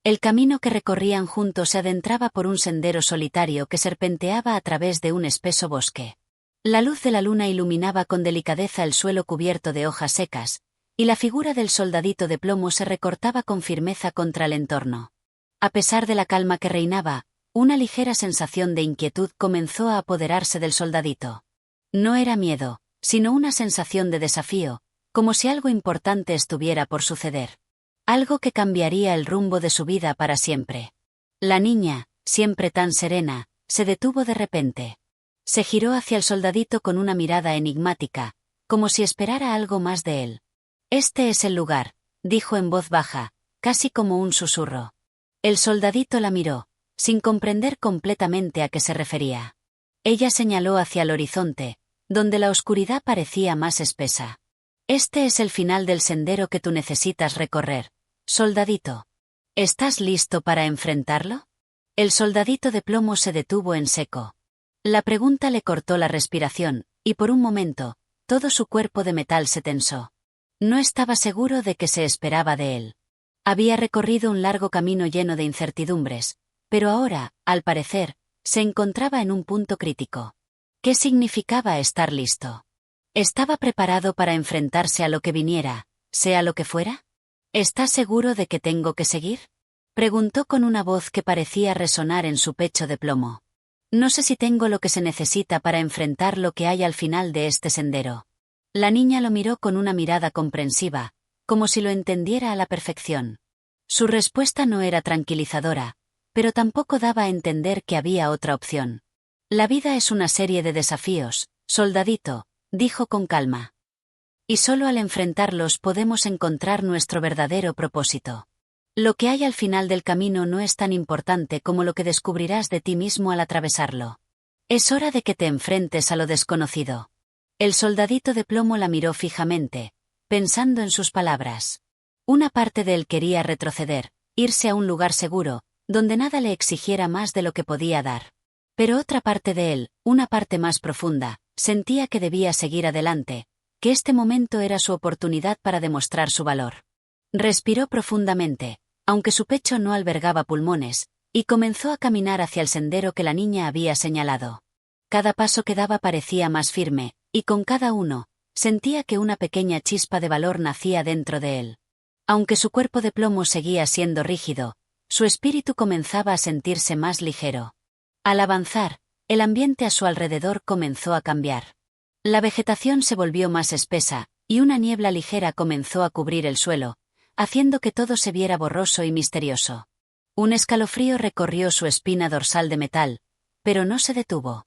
El camino que recorrían juntos se adentraba por un sendero solitario que serpenteaba a través de un espeso bosque. La luz de la luna iluminaba con delicadeza el suelo cubierto de hojas secas, y la figura del soldadito de plomo se recortaba con firmeza contra el entorno. A pesar de la calma que reinaba, una ligera sensación de inquietud comenzó a apoderarse del soldadito. No era miedo, sino una sensación de desafío, como si algo importante estuviera por suceder. Algo que cambiaría el rumbo de su vida para siempre. La niña, siempre tan serena, se detuvo de repente. Se giró hacia el soldadito con una mirada enigmática, como si esperara algo más de él. «Este es el lugar», dijo en voz baja, casi como un susurro. El soldadito la miró, sin comprender completamente a qué se refería. Ella señaló hacia el horizonte, donde la oscuridad parecía más espesa. «Este es el final del sendero que tú necesitas recorrer, soldadito. ¿Estás listo para enfrentarlo?» El soldadito de plomo se detuvo en seco. La pregunta le cortó la respiración, y por un momento, todo su cuerpo de metal se tensó. No estaba seguro de qué se esperaba de él. Había recorrido un largo camino lleno de incertidumbres, pero ahora, al parecer, se encontraba en un punto crítico. ¿Qué significaba estar listo? ¿Estaba preparado para enfrentarse a lo que viniera, sea lo que fuera? ¿Estás seguro de que tengo que seguir?, preguntó con una voz que parecía resonar en su pecho de plomo. «No sé si tengo lo que se necesita para enfrentar lo que hay al final de este sendero». La niña lo miró con una mirada comprensiva, como si lo entendiera a la perfección. Su respuesta no era tranquilizadora, pero tampoco daba a entender que había otra opción. «La vida es una serie de desafíos, soldadito», dijo con calma. «Y solo al enfrentarlos podemos encontrar nuestro verdadero propósito. Lo que hay al final del camino no es tan importante como lo que descubrirás de ti mismo al atravesarlo. Es hora de que te enfrentes a lo desconocido». El soldadito de plomo la miró fijamente, pensando en sus palabras. Una parte de él quería retroceder, irse a un lugar seguro, donde nada le exigiera más de lo que podía dar. Pero otra parte de él, una parte más profunda, sentía que debía seguir adelante, que este momento era su oportunidad para demostrar su valor. Respiró profundamente, aunque su pecho no albergaba pulmones, y comenzó a caminar hacia el sendero que la niña había señalado. Cada paso que daba parecía más firme, y con cada uno, sentía que una pequeña chispa de valor nacía dentro de él. Aunque su cuerpo de plomo seguía siendo rígido, su espíritu comenzaba a sentirse más ligero. Al avanzar, el ambiente a su alrededor comenzó a cambiar. La vegetación se volvió más espesa, y una niebla ligera comenzó a cubrir el suelo, haciendo que todo se viera borroso y misterioso. Un escalofrío recorrió su espina dorsal de metal, pero no se detuvo.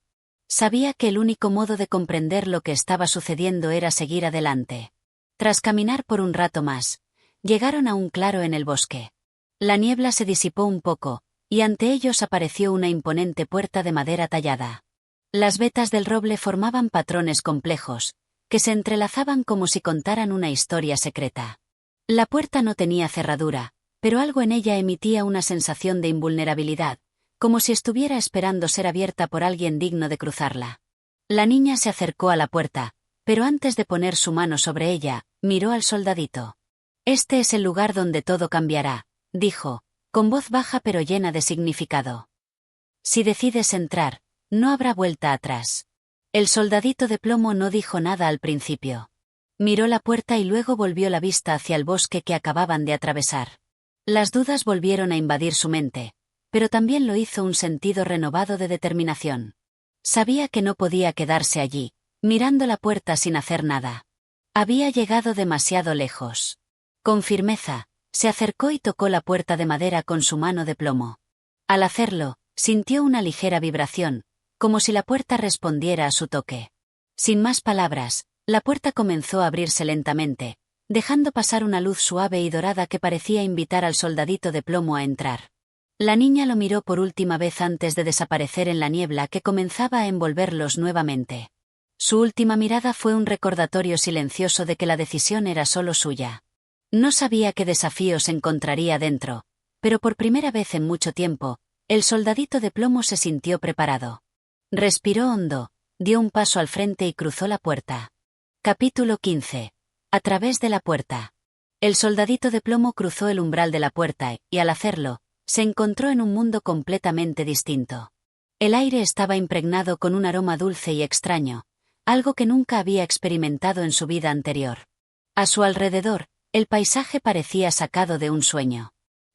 Sabía que el único modo de comprender lo que estaba sucediendo era seguir adelante. Tras caminar por un rato más, llegaron a un claro en el bosque. La niebla se disipó un poco, y ante ellos apareció una imponente puerta de madera tallada. Las vetas del roble formaban patrones complejos, que se entrelazaban como si contaran una historia secreta. La puerta no tenía cerradura, pero algo en ella emitía una sensación de invulnerabilidad, como si estuviera esperando ser abierta por alguien digno de cruzarla. La niña se acercó a la puerta, pero antes de poner su mano sobre ella, miró al soldadito. «Este es el lugar donde todo cambiará», dijo, con voz baja pero llena de significado. «Si decides entrar, no habrá vuelta atrás». El soldadito de plomo no dijo nada al principio. Miró la puerta y luego volvió la vista hacia el bosque que acababan de atravesar. Las dudas volvieron a invadir su mente, pero también lo hizo un sentido renovado de determinación. Sabía que no podía quedarse allí, mirando la puerta sin hacer nada. Había llegado demasiado lejos. Con firmeza, se acercó y tocó la puerta de madera con su mano de plomo. Al hacerlo, sintió una ligera vibración, como si la puerta respondiera a su toque. Sin más palabras, la puerta comenzó a abrirse lentamente, dejando pasar una luz suave y dorada que parecía invitar al soldadito de plomo a entrar. La niña lo miró por última vez antes de desaparecer en la niebla que comenzaba a envolverlos nuevamente. Su última mirada fue un recordatorio silencioso de que la decisión era solo suya. No sabía qué desafíos encontraría dentro, pero por primera vez en mucho tiempo, el soldadito de plomo se sintió preparado. Respiró hondo, dio un paso al frente y cruzó la puerta. Capítulo 15. A través de la puerta. El soldadito de plomo cruzó el umbral de la puerta y, al hacerlo, se encontró en un mundo completamente distinto. El aire estaba impregnado con un aroma dulce y extraño, algo que nunca había experimentado en su vida anterior. A su alrededor, el paisaje parecía sacado de un sueño.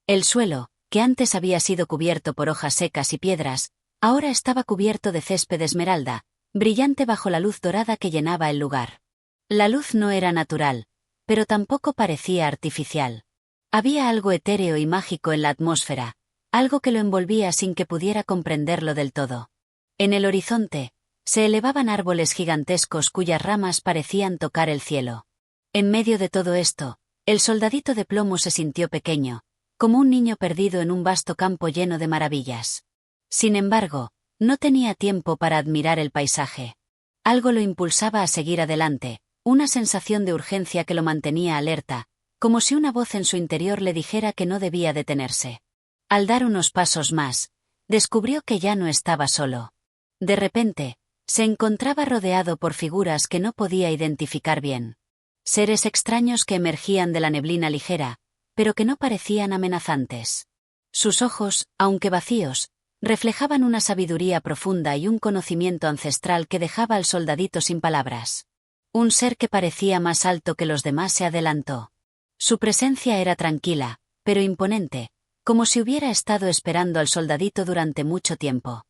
El suelo, que antes había sido cubierto por hojas secas y piedras, ahora estaba cubierto de césped esmeralda, brillante bajo la luz dorada que llenaba el lugar. La luz no era natural, pero tampoco parecía artificial. Había algo etéreo y mágico en la atmósfera, algo que lo envolvía sin que pudiera comprenderlo del todo. En el horizonte, se elevaban árboles gigantescos cuyas ramas parecían tocar el cielo. En medio de todo esto, el soldadito de plomo se sintió pequeño, como un niño perdido en un vasto campo lleno de maravillas. Sin embargo, no tenía tiempo para admirar el paisaje. Algo lo impulsaba a seguir adelante, una sensación de urgencia que lo mantenía alerta, como si una voz en su interior le dijera que no debía detenerse. Al dar unos pasos más, descubrió que ya no estaba solo. De repente, se encontraba rodeado por figuras que no podía identificar bien. Seres extraños que emergían de la neblina ligera, pero que no parecían amenazantes. Sus ojos, aunque vacíos, reflejaban una sabiduría profunda y un conocimiento ancestral que dejaba al soldadito sin palabras. Un ser que parecía más alto que los demás se adelantó. Su presencia era tranquila, pero imponente, como si hubiera estado esperando al soldadito durante mucho tiempo.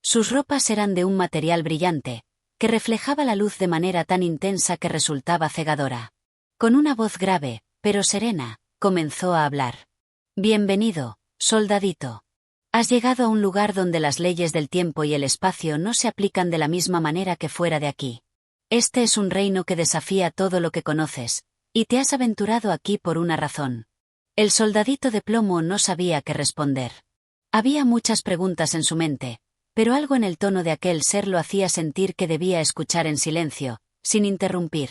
Sus ropas eran de un material brillante, que reflejaba la luz de manera tan intensa que resultaba cegadora. Con una voz grave, pero serena, comenzó a hablar. «Bienvenido, soldadito. Has llegado a un lugar donde las leyes del tiempo y el espacio no se aplican de la misma manera que fuera de aquí. Este es un reino que desafía todo lo que conoces, y te has aventurado aquí por una razón». El soldadito de plomo no sabía qué responder. Había muchas preguntas en su mente, pero algo en el tono de aquel ser lo hacía sentir que debía escuchar en silencio, sin interrumpir.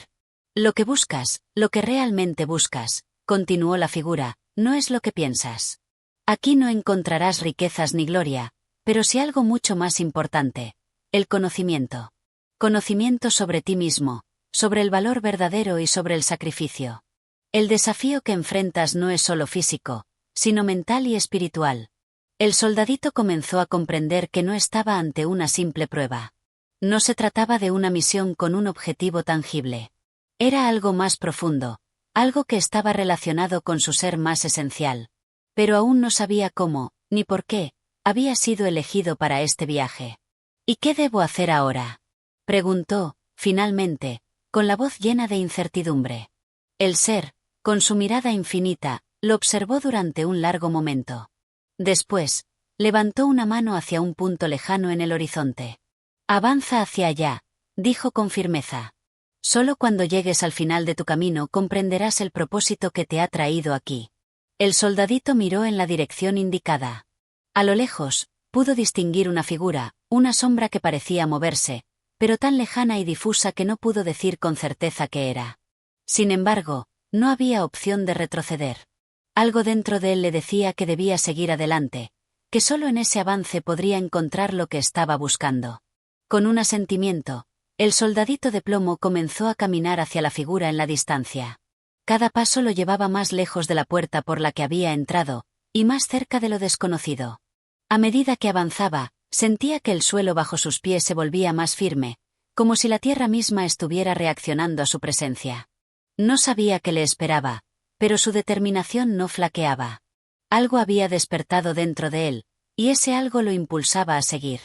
«Lo que buscas, lo que realmente buscas», continuó la figura, «no es lo que piensas. Aquí no encontrarás riquezas ni gloria, pero sí algo mucho más importante: el conocimiento. Conocimiento sobre ti mismo, sobre el valor verdadero y sobre el sacrificio. El desafío que enfrentas no es solo físico, sino mental y espiritual». El soldadito comenzó a comprender que no estaba ante una simple prueba. No se trataba de una misión con un objetivo tangible. Era algo más profundo, algo que estaba relacionado con su ser más esencial. Pero aún no sabía cómo, ni por qué, había sido elegido para este viaje. ¿Y qué debo hacer ahora?, preguntó, finalmente, con la voz llena de incertidumbre. El ser, con su mirada infinita, lo observó durante un largo momento. Después, levantó una mano hacia un punto lejano en el horizonte. «Avanza hacia allá», dijo con firmeza. «Solo cuando llegues al final de tu camino comprenderás el propósito que te ha traído aquí». El soldadito miró en la dirección indicada. A lo lejos, pudo distinguir una figura, una sombra que parecía moverse, pero tan lejana y difusa que no pudo decir con certeza qué era. Sin embargo, no había opción de retroceder. Algo dentro de él le decía que debía seguir adelante, que solo en ese avance podría encontrar lo que estaba buscando. Con un asentimiento, el soldadito de plomo comenzó a caminar hacia la figura en la distancia. Cada paso lo llevaba más lejos de la puerta por la que había entrado, y más cerca de lo desconocido. A medida que avanzaba, sentía que el suelo bajo sus pies se volvía más firme, como si la tierra misma estuviera reaccionando a su presencia. No sabía qué le esperaba, pero su determinación no flaqueaba. Algo había despertado dentro de él, y ese algo lo impulsaba a seguir.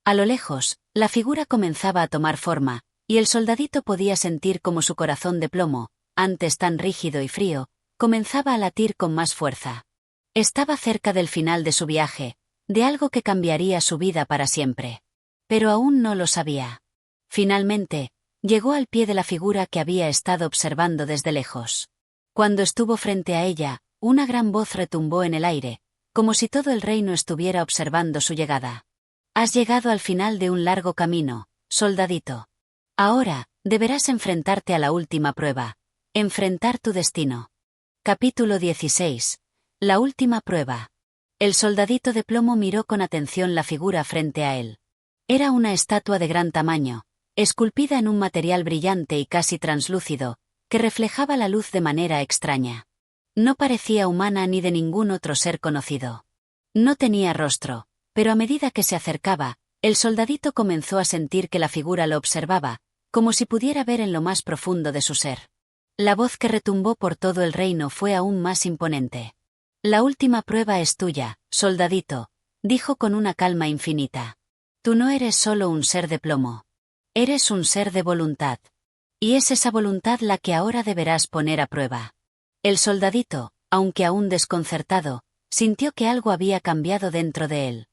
A lo lejos, la figura comenzaba a tomar forma, y el soldadito podía sentir como su corazón de plomo, antes tan rígido y frío, comenzaba a latir con más fuerza. Estaba cerca del final de su viaje, de algo que cambiaría su vida para siempre. Pero aún no lo sabía. Finalmente, llegó al pie de la figura que había estado observando desde lejos. Cuando estuvo frente a ella, una gran voz retumbó en el aire, como si todo el reino estuviera observando su llegada. «Has llegado al final de un largo camino, soldadito. Ahora, deberás enfrentarte a la última prueba. Enfrentar tu destino». Capítulo 16. La última prueba. El soldadito de plomo miró con atención la figura frente a él. Era una estatua de gran tamaño, esculpida en un material brillante y casi translúcido, que reflejaba la luz de manera extraña. No parecía humana ni de ningún otro ser conocido. No tenía rostro, pero a medida que se acercaba, el soldadito comenzó a sentir que la figura lo observaba, como si pudiera ver en lo más profundo de su ser. La voz que retumbó por todo el reino fue aún más imponente. «La última prueba es tuya, soldadito», dijo con una calma infinita. «Tú no eres solo un ser de plomo. Eres un ser de voluntad. Y es esa voluntad la que ahora deberás poner a prueba». El soldadito, aunque aún desconcertado, sintió que algo había cambiado dentro de él.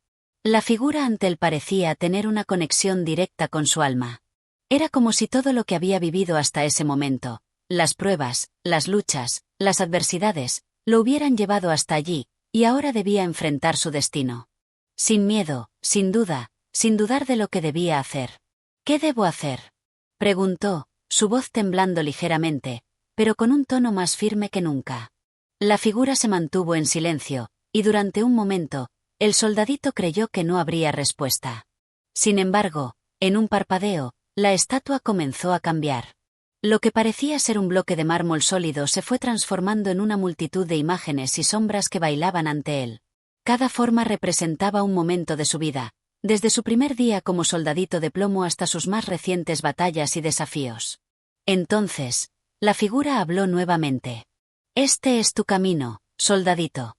La figura ante él parecía tener una conexión directa con su alma. Era como si todo lo que había vivido hasta ese momento, las pruebas, las luchas, las adversidades, lo hubieran llevado hasta allí, y ahora debía enfrentar su destino. Sin miedo, sin duda, sin dudar de lo que debía hacer. «¿Qué debo hacer?», preguntó, su voz temblando ligeramente, pero con un tono más firme que nunca. La figura se mantuvo en silencio, y durante un momento, el soldadito creyó que no habría respuesta. Sin embargo, en un parpadeo, la estatua comenzó a cambiar. Lo que parecía ser un bloque de mármol sólido se fue transformando en una multitud de imágenes y sombras que bailaban ante él. Cada forma representaba un momento de su vida, desde su primer día como soldadito de plomo hasta sus más recientes batallas y desafíos. Entonces, la figura habló nuevamente. «Este es tu camino, soldadito.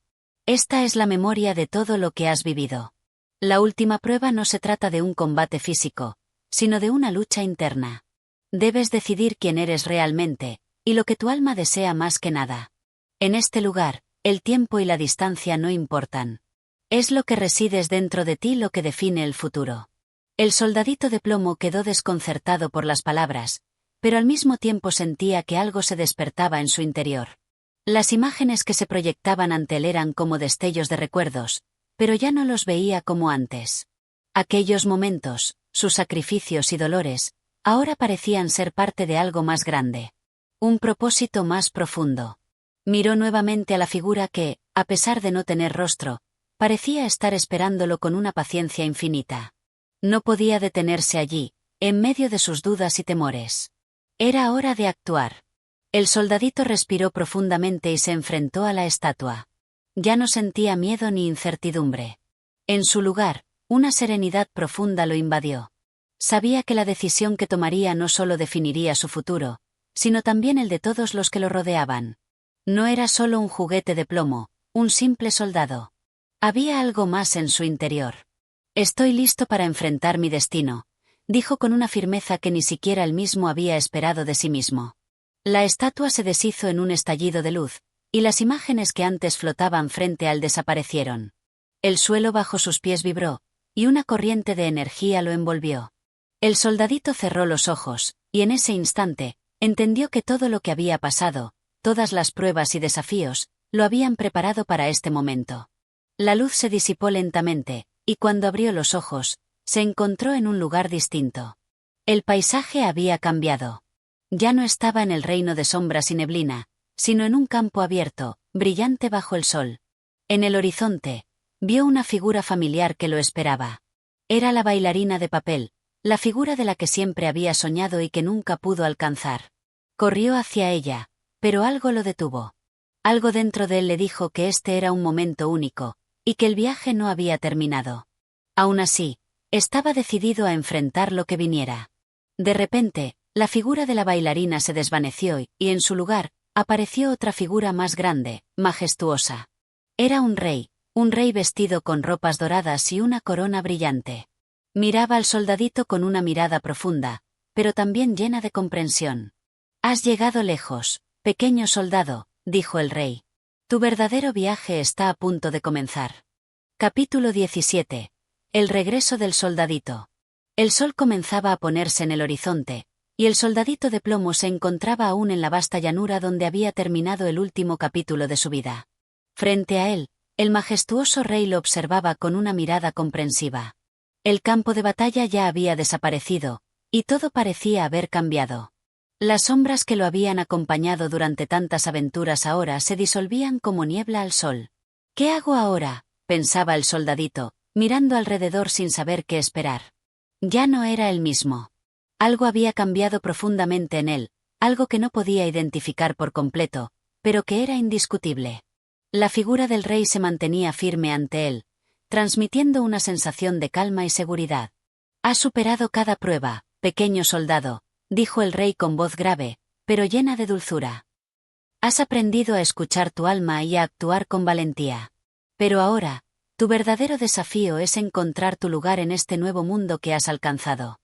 Esta es la memoria de todo lo que has vivido. La última prueba no se trata de un combate físico, sino de una lucha interna. Debes decidir quién eres realmente, y lo que tu alma desea más que nada. En este lugar, el tiempo y la distancia no importan. Es lo que resides dentro de ti lo que define el futuro». El soldadito de plomo quedó desconcertado por las palabras, pero al mismo tiempo sentía que algo se despertaba en su interior. Las imágenes que se proyectaban ante él eran como destellos de recuerdos, pero ya no los veía como antes. Aquellos momentos, sus sacrificios y dolores, ahora parecían ser parte de algo más grande. Un propósito más profundo. Miró nuevamente a la figura que, a pesar de no tener rostro, parecía estar esperándolo con una paciencia infinita. No podía detenerse allí, en medio de sus dudas y temores. Era hora de actuar. El soldadito respiró profundamente y se enfrentó a la estatua. Ya no sentía miedo ni incertidumbre. En su lugar, una serenidad profunda lo invadió. Sabía que la decisión que tomaría no solo definiría su futuro, sino también el de todos los que lo rodeaban. No era solo un juguete de plomo, un simple soldado. Había algo más en su interior. Estoy listo para enfrentar mi destino, dijo con una firmeza que ni siquiera él mismo había esperado de sí mismo. La estatua se deshizo en un estallido de luz, y las imágenes que antes flotaban frente a él desaparecieron. El suelo bajo sus pies vibró, y una corriente de energía lo envolvió. El soldadito cerró los ojos, y en ese instante, entendió que todo lo que había pasado, todas las pruebas y desafíos, lo habían preparado para este momento. La luz se disipó lentamente, y cuando abrió los ojos, se encontró en un lugar distinto. El paisaje había cambiado. Ya no estaba en el reino de sombras y neblina, sino en un campo abierto, brillante bajo el sol. En el horizonte, vio una figura familiar que lo esperaba. Era la bailarina de papel, la figura de la que siempre había soñado y que nunca pudo alcanzar. Corrió hacia ella, pero algo lo detuvo. Algo dentro de él le dijo que este era un momento único, y que el viaje no había terminado. Aún así, estaba decidido a enfrentar lo que viniera. De repente, la figura de la bailarina se desvaneció y en su lugar, apareció otra figura más grande, majestuosa. Era un rey vestido con ropas doradas y una corona brillante. Miraba al soldadito con una mirada profunda, pero también llena de comprensión. «Has llegado lejos, pequeño soldado», dijo el rey. «Tu verdadero viaje está a punto de comenzar». Capítulo 17. El regreso del soldadito. El sol comenzaba a ponerse en el horizonte, y el soldadito de plomo se encontraba aún en la vasta llanura donde había terminado el último capítulo de su vida. Frente a él, el majestuoso rey lo observaba con una mirada comprensiva. El campo de batalla ya había desaparecido, y todo parecía haber cambiado. Las sombras que lo habían acompañado durante tantas aventuras ahora se disolvían como niebla al sol. «¿Qué hago ahora?», pensaba el soldadito, mirando alrededor sin saber qué esperar. Ya no era el mismo. Algo había cambiado profundamente en él, algo que no podía identificar por completo, pero que era indiscutible. La figura del rey se mantenía firme ante él, transmitiendo una sensación de calma y seguridad. «Has superado cada prueba, pequeño soldado», dijo el rey con voz grave, pero llena de dulzura. «Has aprendido a escuchar tu alma y a actuar con valentía. Pero ahora, tu verdadero desafío es encontrar tu lugar en este nuevo mundo que has alcanzado».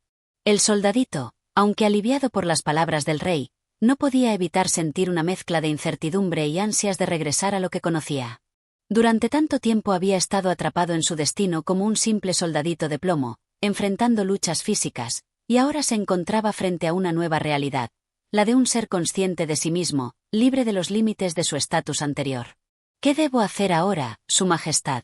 El soldadito, aunque aliviado por las palabras del rey, no podía evitar sentir una mezcla de incertidumbre y ansias de regresar a lo que conocía. Durante tanto tiempo había estado atrapado en su destino como un simple soldadito de plomo, enfrentando luchas físicas, y ahora se encontraba frente a una nueva realidad, la de un ser consciente de sí mismo, libre de los límites de su estatus anterior. «¿Qué debo hacer ahora, Su Majestad?»,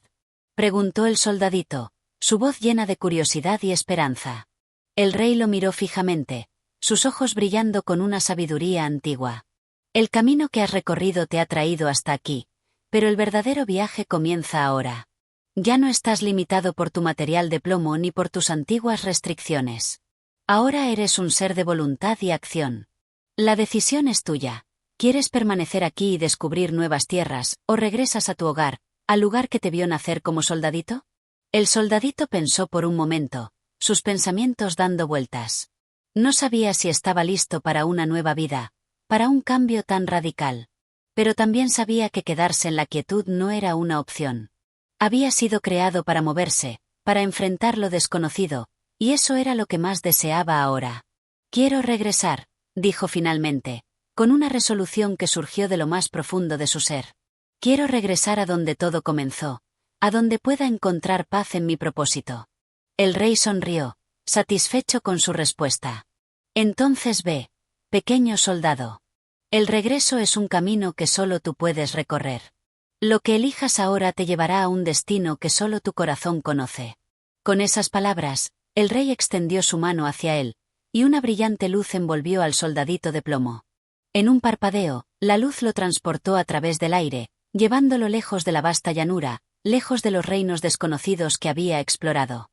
preguntó el soldadito, su voz llena de curiosidad y esperanza. El rey lo miró fijamente, sus ojos brillando con una sabiduría antigua. «El camino que has recorrido te ha traído hasta aquí, pero el verdadero viaje comienza ahora. Ya no estás limitado por tu material de plomo ni por tus antiguas restricciones. Ahora eres un ser de voluntad y acción. La decisión es tuya. ¿Quieres permanecer aquí y descubrir nuevas tierras, o regresas a tu hogar, al lugar que te vio nacer como soldadito?» El soldadito pensó por un momento, sus pensamientos dando vueltas. No sabía si estaba listo para una nueva vida, para un cambio tan radical. Pero también sabía que quedarse en la quietud no era una opción. Había sido creado para moverse, para enfrentar lo desconocido, y eso era lo que más deseaba ahora. «Quiero regresar», dijo finalmente, con una resolución que surgió de lo más profundo de su ser. «Quiero regresar a donde todo comenzó, a donde pueda encontrar paz en mi propósito». El rey sonrió, satisfecho con su respuesta. «Entonces ve, pequeño soldado. El regreso es un camino que solo tú puedes recorrer. Lo que elijas ahora te llevará a un destino que solo tu corazón conoce». Con esas palabras, el rey extendió su mano hacia él, y una brillante luz envolvió al soldadito de plomo. En un parpadeo, la luz lo transportó a través del aire, llevándolo lejos de la vasta llanura, lejos de los reinos desconocidos que había explorado.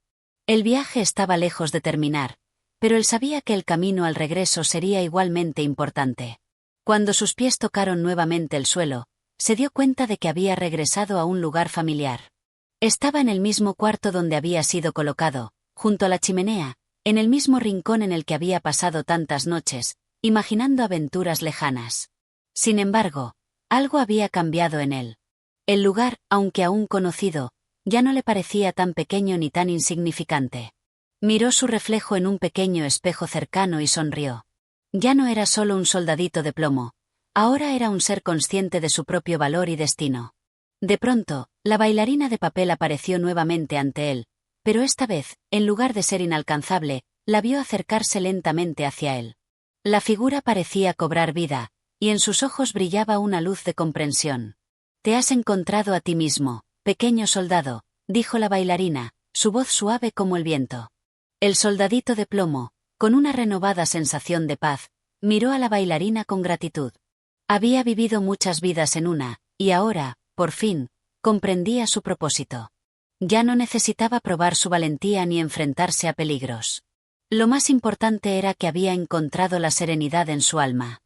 El viaje estaba lejos de terminar, pero él sabía que el camino al regreso sería igualmente importante. Cuando sus pies tocaron nuevamente el suelo, se dio cuenta de que había regresado a un lugar familiar. Estaba en el mismo cuarto donde había sido colocado, junto a la chimenea, en el mismo rincón en el que había pasado tantas noches, imaginando aventuras lejanas. Sin embargo, algo había cambiado en él. El lugar, aunque aún conocido, ya no le parecía tan pequeño ni tan insignificante. Miró su reflejo en un pequeño espejo cercano y sonrió. Ya no era solo un soldadito de plomo, ahora era un ser consciente de su propio valor y destino. De pronto, la bailarina de papel apareció nuevamente ante él, pero esta vez, en lugar de ser inalcanzable, la vio acercarse lentamente hacia él. La figura parecía cobrar vida, y en sus ojos brillaba una luz de comprensión. «Te has encontrado a ti mismo, pequeño soldado», dijo la bailarina, su voz suave como el viento. El soldadito de plomo, con una renovada sensación de paz, miró a la bailarina con gratitud. Había vivido muchas vidas en una, y ahora, por fin, comprendía su propósito. Ya no necesitaba probar su valentía ni enfrentarse a peligros. Lo más importante era que había encontrado la serenidad en su alma.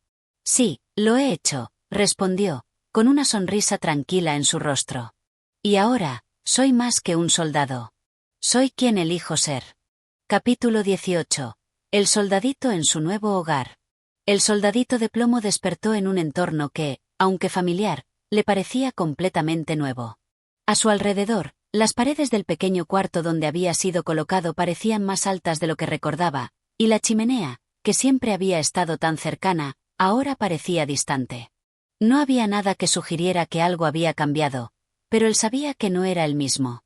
«Sí, lo he hecho», respondió, con una sonrisa tranquila en su rostro. «Y ahora, soy más que un soldado. Soy quien elijo ser». Capítulo 18. El soldadito en su nuevo hogar. El soldadito de plomo despertó en un entorno que, aunque familiar, le parecía completamente nuevo. A su alrededor, las paredes del pequeño cuarto donde había sido colocado parecían más altas de lo que recordaba, y la chimenea, que siempre había estado tan cercana, ahora parecía distante. No había nada que sugiriera que algo había cambiado, pero él sabía que no era el mismo.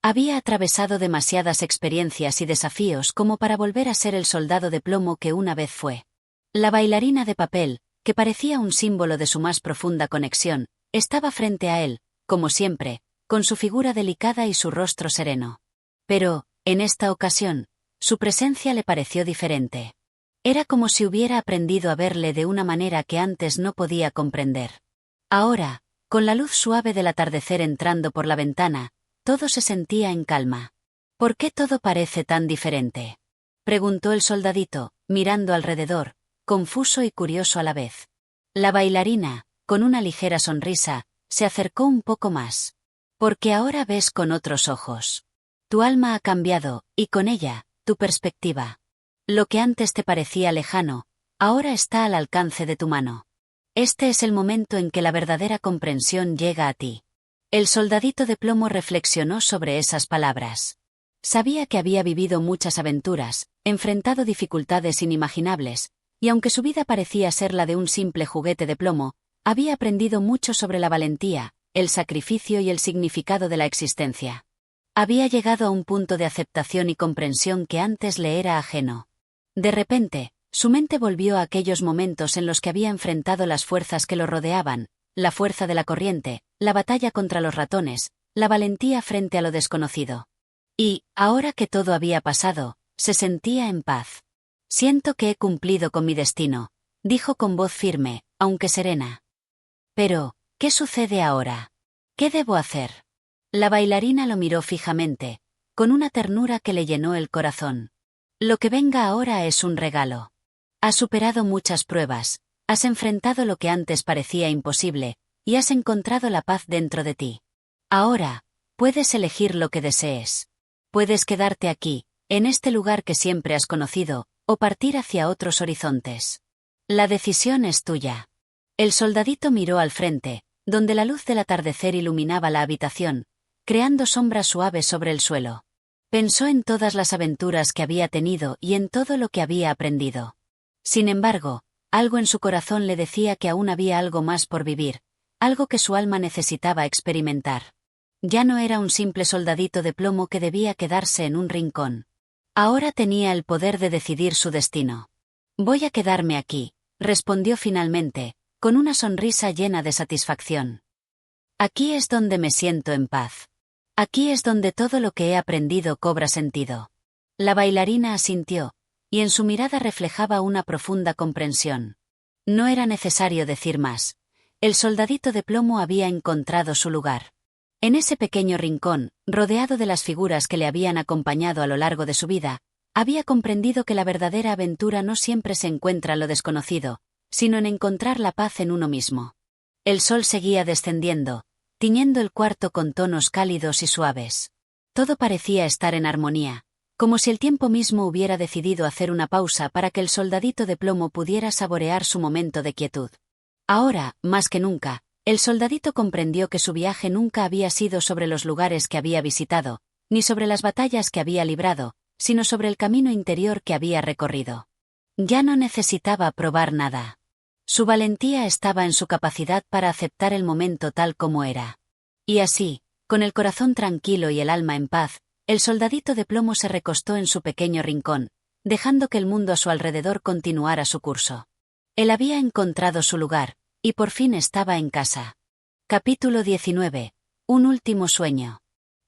Había atravesado demasiadas experiencias y desafíos como para volver a ser el soldado de plomo que una vez fue. La bailarina de papel, que parecía un símbolo de su más profunda conexión, estaba frente a él, como siempre, con su figura delicada y su rostro sereno. Pero, en esta ocasión, su presencia le pareció diferente. Era como si hubiera aprendido a verle de una manera que antes no podía comprender. Ahora, con la luz suave del atardecer entrando por la ventana, todo se sentía en calma. «¿Por qué todo parece tan diferente?», preguntó el soldadito, mirando alrededor, confuso y curioso a la vez. La bailarina, con una ligera sonrisa, se acercó un poco más. «Porque ahora ves con otros ojos. Tu alma ha cambiado, y con ella, tu perspectiva. Lo que antes te parecía lejano, ahora está al alcance de tu mano. Este es el momento en que la verdadera comprensión llega a ti». El soldadito de plomo reflexionó sobre esas palabras. Sabía que había vivido muchas aventuras, enfrentado dificultades inimaginables, y aunque su vida parecía ser la de un simple juguete de plomo, había aprendido mucho sobre la valentía, el sacrificio y el significado de la existencia. Había llegado a un punto de aceptación y comprensión que antes le era ajeno. De repente, su mente volvió a aquellos momentos en los que había enfrentado las fuerzas que lo rodeaban, la fuerza de la corriente, la batalla contra los ratones, la valentía frente a lo desconocido. Y, ahora que todo había pasado, se sentía en paz. «Siento que he cumplido con mi destino», dijo con voz firme, aunque serena. «Pero, ¿qué sucede ahora? ¿Qué debo hacer?». La bailarina lo miró fijamente, con una ternura que le llenó el corazón. «Lo que venga ahora es un regalo. Has superado muchas pruebas, has enfrentado lo que antes parecía imposible, y has encontrado la paz dentro de ti. Ahora, puedes elegir lo que desees. Puedes quedarte aquí, en este lugar que siempre has conocido, o partir hacia otros horizontes. La decisión es tuya». El soldadito miró al frente, donde la luz del atardecer iluminaba la habitación, creando sombras suaves sobre el suelo. Pensó en todas las aventuras que había tenido y en todo lo que había aprendido. Sin embargo, algo en su corazón le decía que aún había algo más por vivir, algo que su alma necesitaba experimentar. Ya no era un simple soldadito de plomo que debía quedarse en un rincón. Ahora tenía el poder de decidir su destino. «Voy a quedarme aquí», respondió finalmente, con una sonrisa llena de satisfacción. «Aquí es donde me siento en paz. Aquí es donde todo lo que he aprendido cobra sentido». La bailarina asintió, y en su mirada reflejaba una profunda comprensión. No era necesario decir más. El soldadito de plomo había encontrado su lugar. En ese pequeño rincón, rodeado de las figuras que le habían acompañado a lo largo de su vida, había comprendido que la verdadera aventura no siempre se encuentra en lo desconocido, sino en encontrar la paz en uno mismo. El sol seguía descendiendo, tiñendo el cuarto con tonos cálidos y suaves. Todo parecía estar en armonía, como si el tiempo mismo hubiera decidido hacer una pausa para que el soldadito de plomo pudiera saborear su momento de quietud. Ahora, más que nunca, el soldadito comprendió que su viaje nunca había sido sobre los lugares que había visitado, ni sobre las batallas que había librado, sino sobre el camino interior que había recorrido. Ya no necesitaba probar nada. Su valentía estaba en su capacidad para aceptar el momento tal como era. Y así, con el corazón tranquilo y el alma en paz, el soldadito de plomo se recostó en su pequeño rincón, dejando que el mundo a su alrededor continuara su curso. Él había encontrado su lugar, y por fin estaba en casa. Capítulo 19. Un último sueño.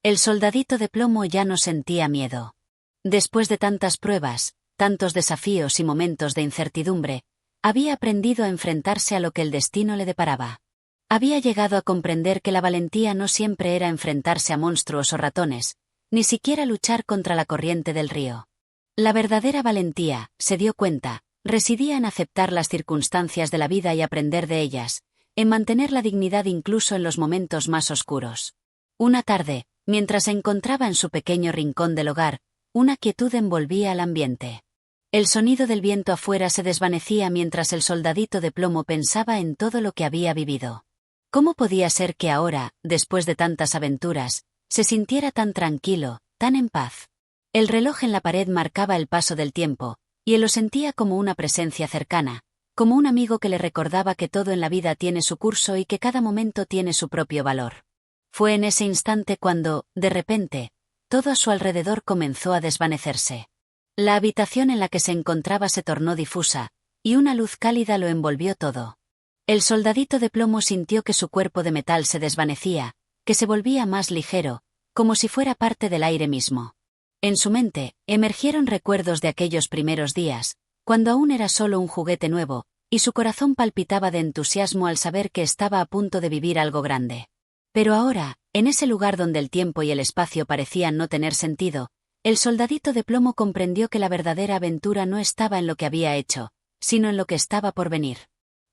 El soldadito de plomo ya no sentía miedo. Después de tantas pruebas, tantos desafíos y momentos de incertidumbre, había aprendido a enfrentarse a lo que el destino le deparaba. Había llegado a comprender que la valentía no siempre era enfrentarse a monstruos o ratones, ni siquiera luchar contra la corriente del río. La verdadera valentía, se dio cuenta, residía en aceptar las circunstancias de la vida y aprender de ellas, en mantener la dignidad incluso en los momentos más oscuros. Una tarde, mientras se encontraba en su pequeño rincón del hogar, una quietud envolvía al ambiente. El sonido del viento afuera se desvanecía mientras el soldadito de plomo pensaba en todo lo que había vivido. ¿Cómo podía ser que ahora, después de tantas aventuras, se sintiera tan tranquilo, tan en paz? El reloj en la pared marcaba el paso del tiempo, y él lo sentía como una presencia cercana, como un amigo que le recordaba que todo en la vida tiene su curso y que cada momento tiene su propio valor. Fue en ese instante cuando, de repente, todo a su alrededor comenzó a desvanecerse. La habitación en la que se encontraba se tornó difusa, y una luz cálida lo envolvió todo. El soldadito de plomo sintió que su cuerpo de metal se desvanecía, que se volvía más ligero, como si fuera parte del aire mismo. En su mente, emergieron recuerdos de aquellos primeros días, cuando aún era solo un juguete nuevo, y su corazón palpitaba de entusiasmo al saber que estaba a punto de vivir algo grande. Pero ahora, en ese lugar donde el tiempo y el espacio parecían no tener sentido, el soldadito de plomo comprendió que la verdadera aventura no estaba en lo que había hecho, sino en lo que estaba por venir.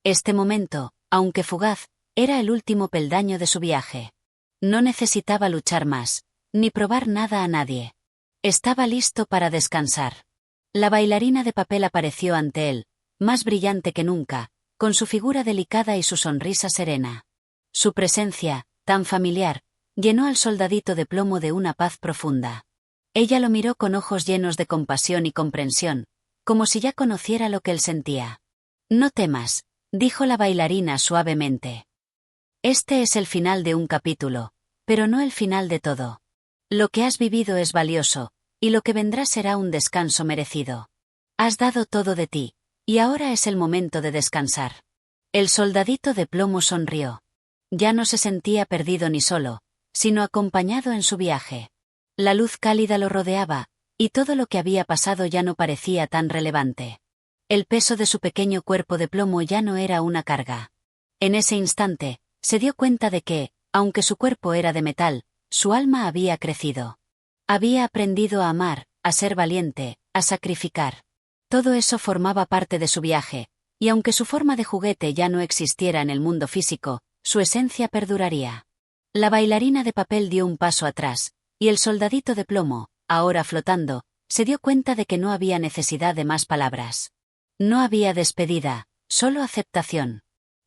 Este momento, aunque fugaz, era el último peldaño de su viaje. No necesitaba luchar más, ni probar nada a nadie. Estaba listo para descansar. La bailarina de papel apareció ante él, más brillante que nunca, con su figura delicada y su sonrisa serena. Su presencia, tan familiar, llenó al soldadito de plomo de una paz profunda. Ella lo miró con ojos llenos de compasión y comprensión, como si ya conociera lo que él sentía. «No temas», dijo la bailarina suavemente. «Este es el final de un capítulo, pero no el final de todo. Lo que has vivido es valioso, y lo que vendrá será un descanso merecido. Has dado todo de ti, y ahora es el momento de descansar». El soldadito de plomo sonrió. Ya no se sentía perdido ni solo, sino acompañado en su viaje. La luz cálida lo rodeaba, y todo lo que había pasado ya no parecía tan relevante. El peso de su pequeño cuerpo de plomo ya no era una carga. En ese instante, se dio cuenta de que, aunque su cuerpo era de metal, su alma había crecido. Había aprendido a amar, a ser valiente, a sacrificar. Todo eso formaba parte de su viaje, y aunque su forma de juguete ya no existiera en el mundo físico, su esencia perduraría. La bailarina de papel dio un paso atrás, y el soldadito de plomo, ahora flotando, se dio cuenta de que no había necesidad de más palabras. No había despedida, solo aceptación.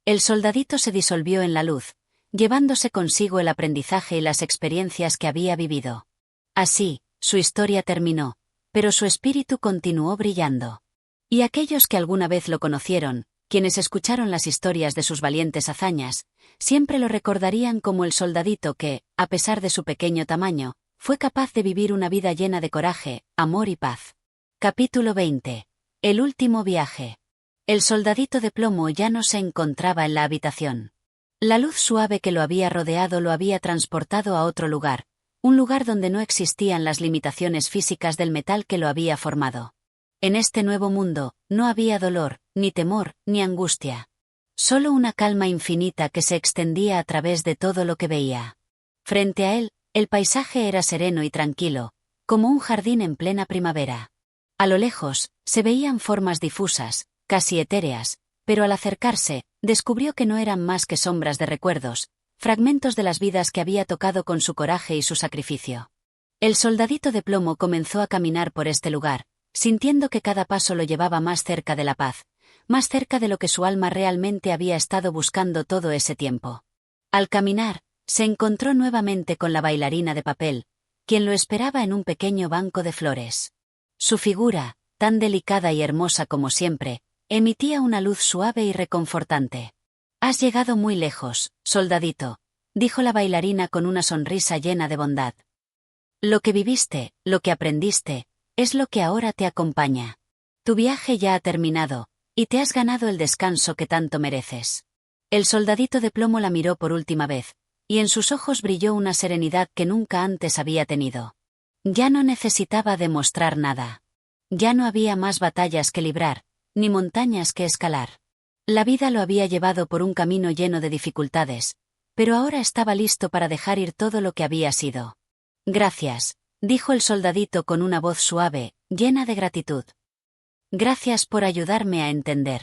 El soldadito se disolvió en la luz, llevándose consigo el aprendizaje y las experiencias que había vivido. Así, su historia terminó, pero su espíritu continuó brillando. Y aquellos que alguna vez lo conocieron, quienes escucharon las historias de sus valientes hazañas, siempre lo recordarían como el soldadito que, a pesar de su pequeño tamaño, fue capaz de vivir una vida llena de coraje, amor y paz. Capítulo 20. El último viaje. El soldadito de plomo ya no se encontraba en la habitación. La luz suave que lo había rodeado lo había transportado a otro lugar, un lugar donde no existían las limitaciones físicas del metal que lo había formado. En este nuevo mundo, no había dolor, ni temor, ni angustia. Solo una calma infinita que se extendía a través de todo lo que veía. Frente a él, el paisaje era sereno y tranquilo, como un jardín en plena primavera. A lo lejos, se veían formas difusas, casi etéreas, pero al acercarse, descubrió que no eran más que sombras de recuerdos, fragmentos de las vidas que había tocado con su coraje y su sacrificio. El soldadito de plomo comenzó a caminar por este lugar, sintiendo que cada paso lo llevaba más cerca de la paz, más cerca de lo que su alma realmente había estado buscando todo ese tiempo. Al caminar, se encontró nuevamente con la bailarina de papel, quien lo esperaba en un pequeño banco de flores. Su figura, tan delicada y hermosa como siempre, emitía una luz suave y reconfortante. «Has llegado muy lejos, soldadito», dijo la bailarina con una sonrisa llena de bondad. «Lo que viviste, lo que aprendiste, es lo que ahora te acompaña. Tu viaje ya ha terminado, y te has ganado el descanso que tanto mereces». El soldadito de plomo la miró por última vez, y en sus ojos brilló una serenidad que nunca antes había tenido. Ya no necesitaba demostrar nada. Ya no había más batallas que librar, ni montañas que escalar. La vida lo había llevado por un camino lleno de dificultades, pero ahora estaba listo para dejar ir todo lo que había sido. «Gracias», dijo el soldadito con una voz suave, llena de gratitud. «Gracias por ayudarme a entender».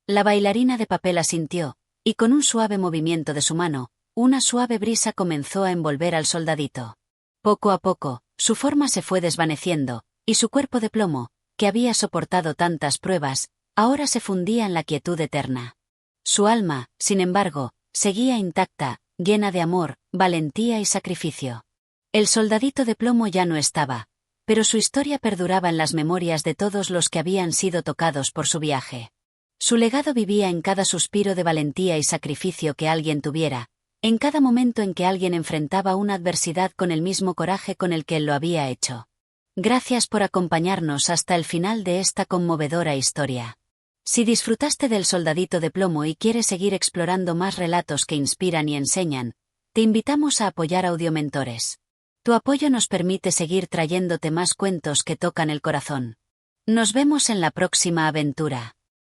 La bailarina de papel asintió, y con un suave movimiento de su mano, una suave brisa comenzó a envolver al soldadito. Poco a poco, su forma se fue desvaneciendo, y su cuerpo de plomo, que había soportado tantas pruebas, ahora se fundía en la quietud eterna. Su alma, sin embargo, seguía intacta, llena de amor, valentía y sacrificio. El soldadito de plomo ya no estaba, pero su historia perduraba en las memorias de todos los que habían sido tocados por su viaje. Su legado vivía en cada suspiro de valentía y sacrificio que alguien tuviera, en cada momento en que alguien enfrentaba una adversidad con el mismo coraje con el que él lo había hecho. Gracias por acompañarnos hasta el final de esta conmovedora historia. Si disfrutaste del soldadito de plomo y quieres seguir explorando más relatos que inspiran y enseñan, te invitamos a apoyar Audiomentores. Tu apoyo nos permite seguir trayéndote más cuentos que tocan el corazón. Nos vemos en la próxima aventura.